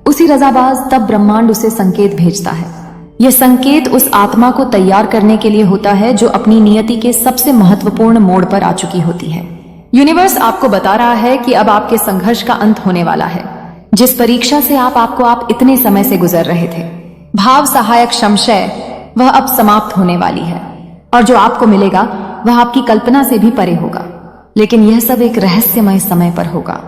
उसी रजाबाज, तब ब्रह्मांड उसे संकेत भेजता है। यह संकेत उस आत्मा को तैयार करने के लिए होता है जो अपनी नियति के सबसे महत्वपूर्ण मोड़ पर आ चुकी होती है। यूनिवर्स आपको बता रहा है कि अब आपके संघर्ष का अंत होने वाला है। जिस परीक्षा से आप इतने समय से गुजर रहे थे, भाव सहायक संशय, वह अब समाप्त होने वाली है। और जो आपको मिलेगा वह आपकी कल्पना से भी परे होगा। लेकिन यह सब एक रहस्यमय समय पर होगा।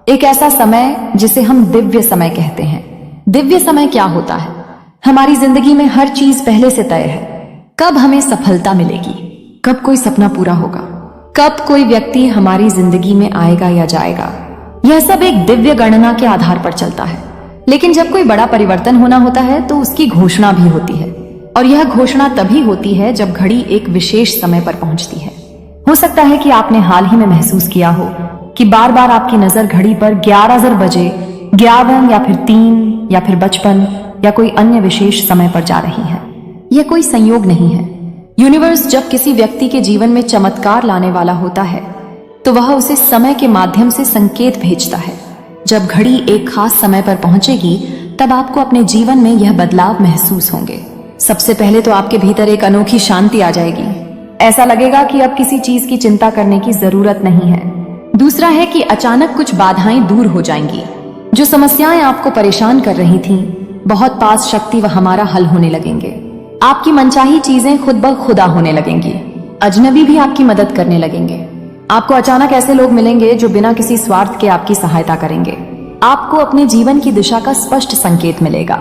एक ऐसा समय जिसे हम दिव्य समय कहते हैं। दिव्य समय क्या होता है? हमारी जिंदगी में हर चीज पहले से तय है। कब हमें सफलता मिलेगी, कब कोई सपना पूरा होगा, कब कोई व्यक्ति हमारी जिंदगी में आएगा या जाएगा, यह सब एक दिव्य गणना के आधार पर चलता है। लेकिन जब कोई बड़ा परिवर्तन होना होता है तो उसकी घोषणा भी होती है। और यह घोषणा तभी होती है जब घड़ी एक विशेष समय पर पहुंचती है। हो सकता है कि आपने हाल ही में महसूस किया हो कि बार बार आपकी नजर घड़ी पर 11 बजे, 11 या फिर 3 या फिर 55 या कोई अन्य विशेष समय पर जा रही है। यह कोई संयोग नहीं है। यूनिवर्स जब किसी व्यक्ति के जीवन में चमत्कार लाने वाला होता है तो वह उसे समय के माध्यम से संकेत भेजता है। जब घड़ी एक खास समय पर पहुंचेगी तब आपको अपने जीवन में यह बदलाव महसूस होंगे। सबसे पहले तो आपके भीतर एक अनोखी शांति आ जाएगी। ऐसा लगेगा कि अब किसी चीज की चिंता करने की जरूरत नहीं है। दूसरा है कि अचानक कुछ बाधाएं दूर हो जाएंगी। जो समस्याएं आपको परेशान कर रही थीं, बहुत पास शक्ति व हमारा हल होने लगेंगे। आपकी मनचाही चीजें खुद ब खुदा होने लगेंगी। अजनबी भी आपकी मदद करने लगेंगे। आपको अचानक ऐसे लोग मिलेंगे जो बिना किसी स्वार्थ के आपकी सहायता करेंगे। आपको अपने जीवन की दिशा का स्पष्ट संकेत मिलेगा।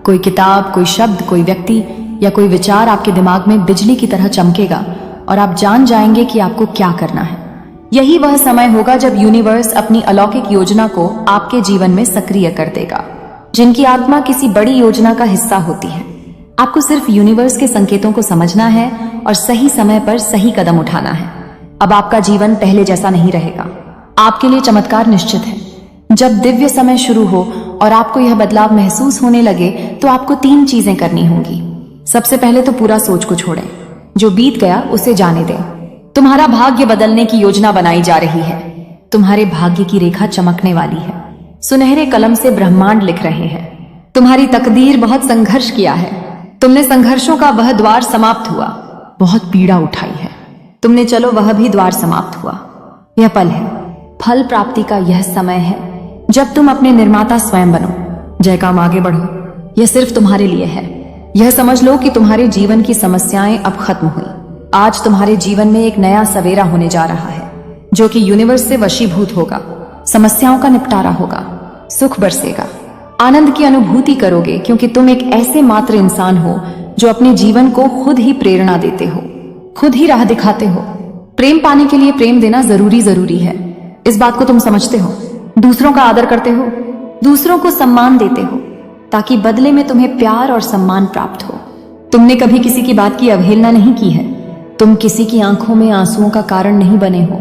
कोई किताब, कोई शब्द, कोई व्यक्ति या कोई विचार आपके दिमाग में बिजली की तरह चमकेगा और आप जान जाएंगे कि आपको क्या करना है। यही वह समय होगा जब यूनिवर्स अपनी अलौकिक योजना को आपके जीवन में सक्रिय कर देगा। जिनकी आत्मा किसी बड़ी योजना का हिस्सा होती है, आपको सिर्फ यूनिवर्स के संकेतों को समझना है और सही समय पर सही कदम उठाना है। अब आपका जीवन पहले जैसा नहीं रहेगा। आपके लिए चमत्कार निश्चित है। जब दिव्य समय शुरू हो और आपको यह बदलाव महसूस होने लगे तो आपको 3 चीजें करनी होंगी। सबसे पहले तो पूरा सोच को छोड़ें। जो बीत गया उसे जाने दें। तुम्हारा भाग्य बदलने की योजना बनाई जा रही है। तुम्हारे भाग्य की रेखा चमकने वाली है। सुनहरे कलम से ब्रह्मांड लिख रहे हैं। तुम्हारी तकदीर बहुत संघर्ष किया है। तुमने संघर्षों का वह द्वार समाप्त हुआ। बहुत पीड़ा उठाई है तुमने, चलो वह भी द्वार समाप्त हुआ। यह पल है, फल प्राप्ति का यह समय है जब तुम अपने निर्माता स्वयं बनो। जय काम आगे बढ़ो। यह सिर्फ तुम्हारे लिए है। यह समझ लो कि तुम्हारे जीवन की समस्याएं अब खत्म हुई। आज तुम्हारे जीवन में एक नया सवेरा होने जा रहा है जो कि यूनिवर्स से वशीभूत होगा। समस्याओं का निपटारा होगा, सुख बरसेगा, आनंद की अनुभूति करोगे, क्योंकि तुम एक ऐसे मात्र इंसान हो जो अपने जीवन को खुद ही प्रेरणा देते हो, खुद ही राह दिखाते हो। प्रेम पाने के लिए प्रेम देना जरूरी है। इस बात को तुम समझते हो। दूसरों का आदर करते हो, दूसरों को सम्मान देते हो, ताकि बदले में तुम्हें प्यार और सम्मान प्राप्त हो। तुमने कभी किसी की बात की अवहेलना नहीं की है। तुम किसी की आंखों में आंसुओं का कारण नहीं बने हो।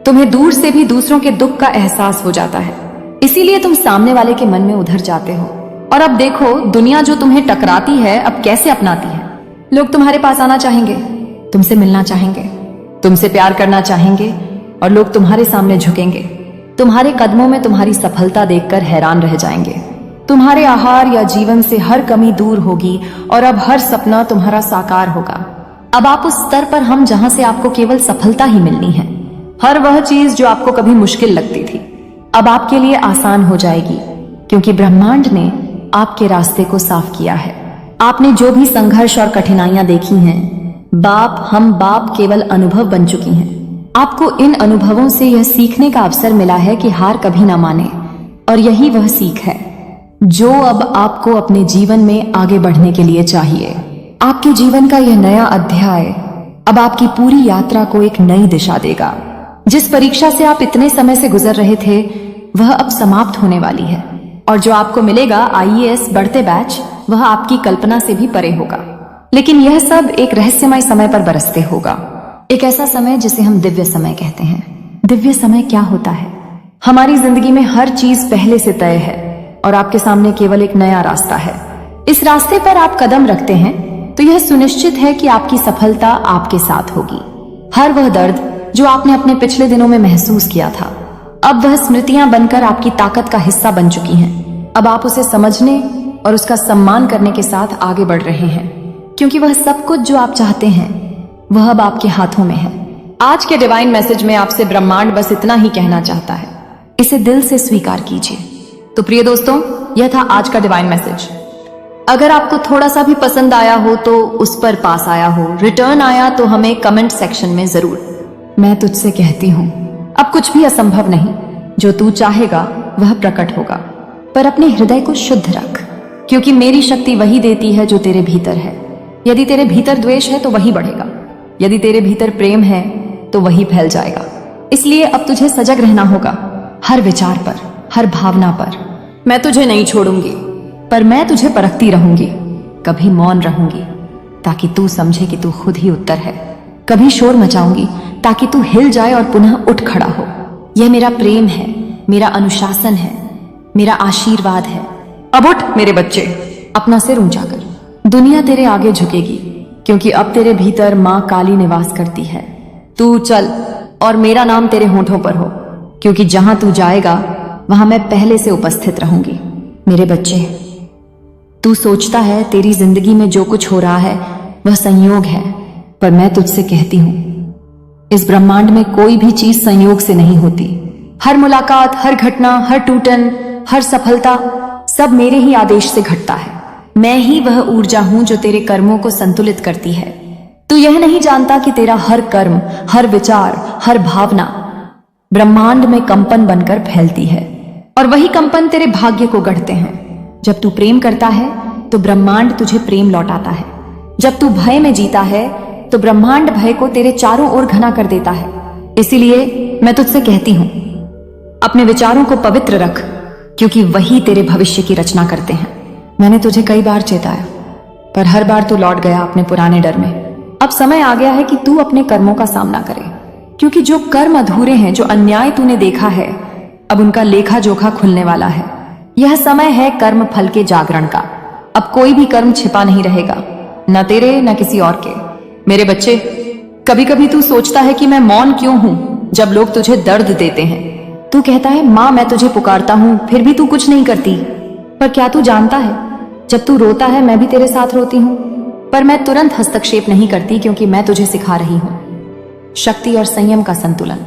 तुम्हें दूर से भी दूसरों के दुख का एहसास हो जाता है, इसीलिए तुम सामने वाले के मन में उधर जाते हो। और अब देखो, दुनिया जो तुम्हें टकराती है अब कैसे अपनाती है। लोग तुम्हारे पास आना चाहेंगे, तुमसे मिलना चाहेंगे, तुमसे प्यार करना चाहेंगे, और लोग तुम्हारे सामने झुकेंगे। तुम्हारे कदमों में तुम्हारी सफलता देखकर हैरान रह जाएंगे। तुम्हारे आहार या जीवन से हर कमी दूर होगी और अब हर सपना तुम्हारा साकार होगा। अब आप उस स्तर पर हम जहां से आपको केवल सफलता ही मिलनी है। हर वह चीज जो आपको कभी मुश्किल लगती थी अब आपके लिए आसान हो जाएगी, क्योंकि ब्रह्मांड ने आपके रास्ते को साफ किया है। आपने जो भी संघर्ष और कठिनाइयां देखी हैं, हम बाप केवल अनुभव बन चुकी हैं। आपको इन अनुभवों से यह सीखने का अवसर मिला है कि हार कभी ना माने, और यही वह सीख है जो अब आपको अपने जीवन में आगे बढ़ने के लिए चाहिए। आपके जीवन का यह नया अध्याय अब आपकी पूरी यात्रा को एक नई दिशा देगा। जिस परीक्षा से आप इतने समय से गुजर रहे थे वह अब समाप्त होने वाली है, और जो आपको मिलेगा IAS बढ़ते बैच, वह आपकी कल्पना से भी परे होगा। लेकिन यह सब एक रहस्यमय समय पर बरसते होगा, एक ऐसा समय जिसे हम दिव्य समय कहते हैं। दिव्य समय क्या होता है? हमारी जिंदगी में हर चीज पहले से तय है और आपके सामने केवल एक नया रास्ता है। इस रास्ते पर आप कदम रखते हैं तो यह सुनिश्चित है कि आपकी सफलता आपके साथ होगी। हर वह दर्द जो आपने अपने पिछले दिनों में महसूस किया था, अब वह स्मृतियां बनकर आपकी ताकत का हिस्सा बन चुकी हैं। अब आप उसे समझने और उसका सम्मान करने के साथ आगे बढ़ रहे हैं, क्योंकि वह सब कुछ जो आप चाहते हैं वह अब आपके हाथों में है। आज के डिवाइन मैसेज में आपसे ब्रह्मांड बस इतना ही कहना चाहता है, इसे दिल से स्वीकार कीजिए। तो प्रिय दोस्तों, यह था आज का डिवाइन मैसेज। अगर आपको थोड़ा सा भी पसंद आया हो तो उस पर पास आया हो, रिटर्न आया तो हमें कमेंट सेक्शन में जरूर। मैं तुझसे कहती हूं, अब कुछ भी असंभव नहीं। जो तू चाहेगा वह प्रकट होगा, पर अपने हृदय को शुद्ध रख, क्योंकि मेरी शक्ति वही देती है जो तेरे भीतर है। यदि तेरे भीतर द्वेष है तो वही बढ़ेगा, यदि तेरे भीतर प्रेम है तो वही फैल जाएगा। इसलिए अब तुझे सजग रहना होगा, हर विचार पर, हर भावना पर। मैं तुझे नहीं छोड़ूंगी, पर मैं तुझे परखती रहूंगी। कभी मौन रहूंगी ताकि तू समझे कि तू खुद ही उत्तर है। कभी शोर मचाऊंगी ताकि तू हिल जाए और पुनः उठ खड़ा हो। यह मेरा प्रेम है, मेरा अनुशासन है, मेरा आशीर्वाद है। अब उठ मेरे बच्चे, अपना सिर ऊंचा कर। दुनिया तेरे आगे झुकेगी, क्योंकि अब तेरे भीतर माँ काली निवास करती है। तू चल और मेरा नाम तेरे होठों पर हो, क्योंकि जहां तू जाएगा वहां मैं पहले से उपस्थित रहूंगी। मेरे बच्चे, तू सोचता है तेरी जिंदगी में जो कुछ हो रहा है वह संयोग है, पर मैं तुझसे कहती हूं, इस ब्रह्मांड में कोई भी चीज संयोग से नहीं होती। हर मुलाकात, हर घटना, हर टूटन, हर सफलता, सब मेरे ही आदेश से घटता है। मैं ही वह ऊर्जा हूं जो तेरे कर्मों को संतुलित करती है। तू यह नहीं जानता कि तेरा हर कर्म, हर विचार, हर भावना ब्रह्मांड में कंपन बनकर फैलती है, और वही कंपन तेरे भाग्य को गढ़ते हैं। जब तू प्रेम करता है तो ब्रह्मांड तुझे प्रेम लौटाता है। जब तू भय में जीता है तो ब्रह्मांड भय को तेरे चारों ओर घना कर देता है। इसीलिए मैं तुझसे कहती हूं, अपने विचारों को पवित्र रख, क्योंकि वही तेरे भविष्य की रचना करते हैं। मैंने तुझे कई बार चेताया, पर हर बार तू लौट गया अपने पुराने डर में। अब समय आ गया है कि तू अपने कर्मों का सामना करे, क्योंकि जो कर्म अधूरे हैं, जो अन्याय तूने देखा है, अब उनका लेखा जोखा खुलने वाला है। यह समय है कर्म फल के जागरण का। अब कोई भी कर्म छिपा नहीं रहेगा, न तेरे न किसी और के। मेरे बच्चे, कभी कभी तू सोचता है कि मैं मौन क्यों हूं जब लोग तुझे दर्द देते हैं। तू कहता है, माँ मैं तुझे पुकारता हूं, फिर भी तू कुछ नहीं करती। पर क्या तू जानता है, जब तू रोता है मैं भी तेरे साथ रोती हूं, पर मैं तुरंत हस्तक्षेप नहीं करती, क्योंकि मैं तुझे सिखा रही हूं शक्ति और संयम का संतुलन।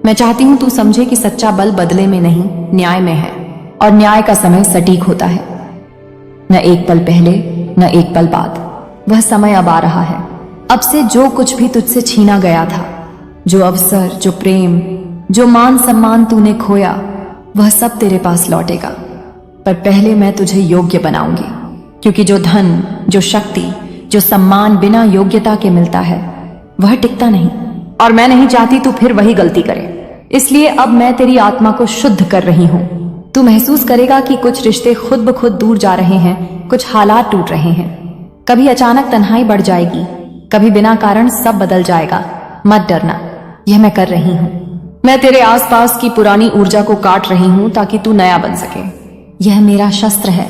मैं चाहती हूं तू समझे कि सच्चा बल बदले में नहीं, न्याय में है, और न्याय का समय सटीक होता है। न एक पल पहले न एक पल बाद, वह समय अब आ रहा है। अब से जो कुछ भी तुझसे छीना गया था, जो अवसर, जो प्रेम, जो मान सम्मान तूने खोया, वह सब तेरे पास लौटेगा। पर पहले मैं तुझे योग्य बनाऊंगी, क्योंकि जो धन, जो शक्ति, जो सम्मान बिना योग्यता के मिलता है, वह टिकता नहीं। और मैं नहीं चाहती तू फिर वही गलती करे। इसलिए अब मैं तेरी आत्मा को शुद्ध कर रही हूं। तू महसूस करेगा कि कुछ रिश्ते खुद ब खुद दूर जा रहे हैं, कुछ हालात टूट रहे हैं। कभी अचानक तन्हाई बढ़ जाएगी, कभी बिना कारण सब बदल जाएगा। मत डरना, यह मैं कर रही हूं। मैं तेरे आसपास की पुरानी ऊर्जा को काट रही हूं ताकि तू नया बन सके। यह मेरा शस्त्र है,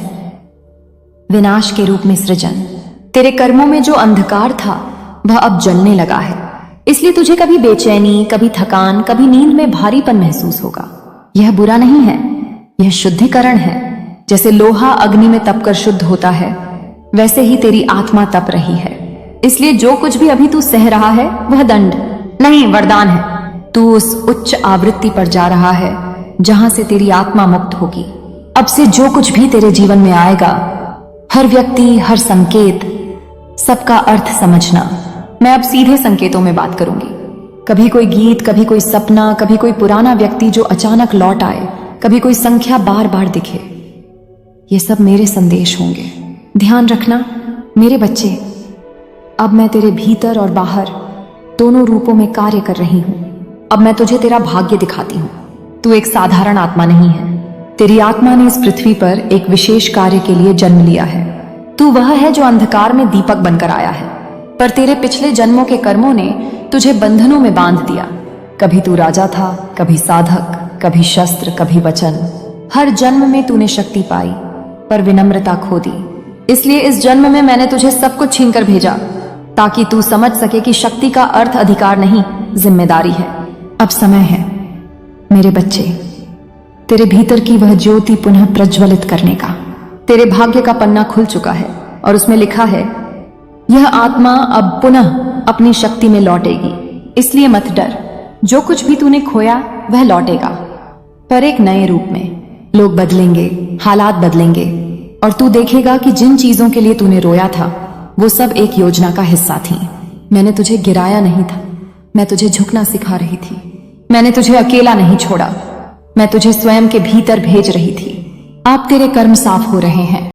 विनाश के रूप में सृजन। तेरे कर्मों में जो अंधकार था, वह अब जलने लगा है। इसलिए तुझे कभी बेचैनी, कभी थकान, कभी नींद में भारीपन महसूस होगा। यह बुरा नहीं है, यह शुद्धिकरण है। जैसे लोहा अग्नि में तपकर शुद्ध होता है, वैसे ही तेरी आत्मा तप रही है। इसलिए जो कुछ भी अभी तू सह रहा है, वह दंड नहीं, वरदान है। तू उस उच्च आवृत्ति पर जा रहा है जहां से तेरी आत्मा मुक्त होगी। अब से जो कुछ भी तेरे जीवन में आएगा, हर व्यक्ति, हर संकेत, सबका अर्थ समझना। मैं अब सीधे संकेतों में बात करूंगी। कभी कोई गीत, कभी कोई सपना, कभी कोई पुराना व्यक्ति जो अचानक लौट आए, कभी कोई संख्या बार बार दिखे। ये सब मेरे संदेश होंगे। ध्यान रखना मेरे बच्चे, अब मैं तेरे भीतर और बाहर दोनों रूपों में कार्य कर रही हूं। अब मैं तुझे तेरा भाग्य दिखाती हूं। तू एक साधारण आत्मा नहीं है। तेरी आत्मा ने इस पृथ्वी पर एक विशेष कार्य के लिए जन्म लिया है। तू वह है जो अंधकार में दीपक बनकर आया है, पर तेरे पिछले जन्मों के कर्मों ने तुझे बंधनों में बांध दिया। कभी तू राजा था, कभी साधक, कभी शस्त्र, कभी वचन। हर जन्म में तूने शक्ति पाई, पर विनम्रता खो दी। इसलिए इस जन्म में मैंने तुझे सब कुछ छीनकर भेजा, ताकि तू समझ सके कि शक्ति का अर्थ अधिकार नहीं, जिम्मेदारी है। अब समय है मेरे बच्चे, तेरे भीतर की वह ज्योति पुनः प्रज्वलित करने का। तेरे भाग्य का पन्ना खुल चुका है और उसमें लिखा है, यह आत्मा अब पुनः अपनी शक्ति में लौटेगी। इसलिए मत डर, जो कुछ भी तूने खोया वह लौटेगा, पर एक नए रूप में। लोग बदलेंगे, हालात बदलेंगे, और तू देखेगा कि जिन चीजों के लिए तूने रोया था, वो सब एक योजना का हिस्सा थी। मैंने तुझे गिराया नहीं था, मैं तुझे झुकना सिखा रही थी। मैंने तुझे अकेला नहीं छोड़ा, मैं तुझे स्वयं के भीतर भेज रही थी। अब तेरे कर्म साफ हो रहे हैं।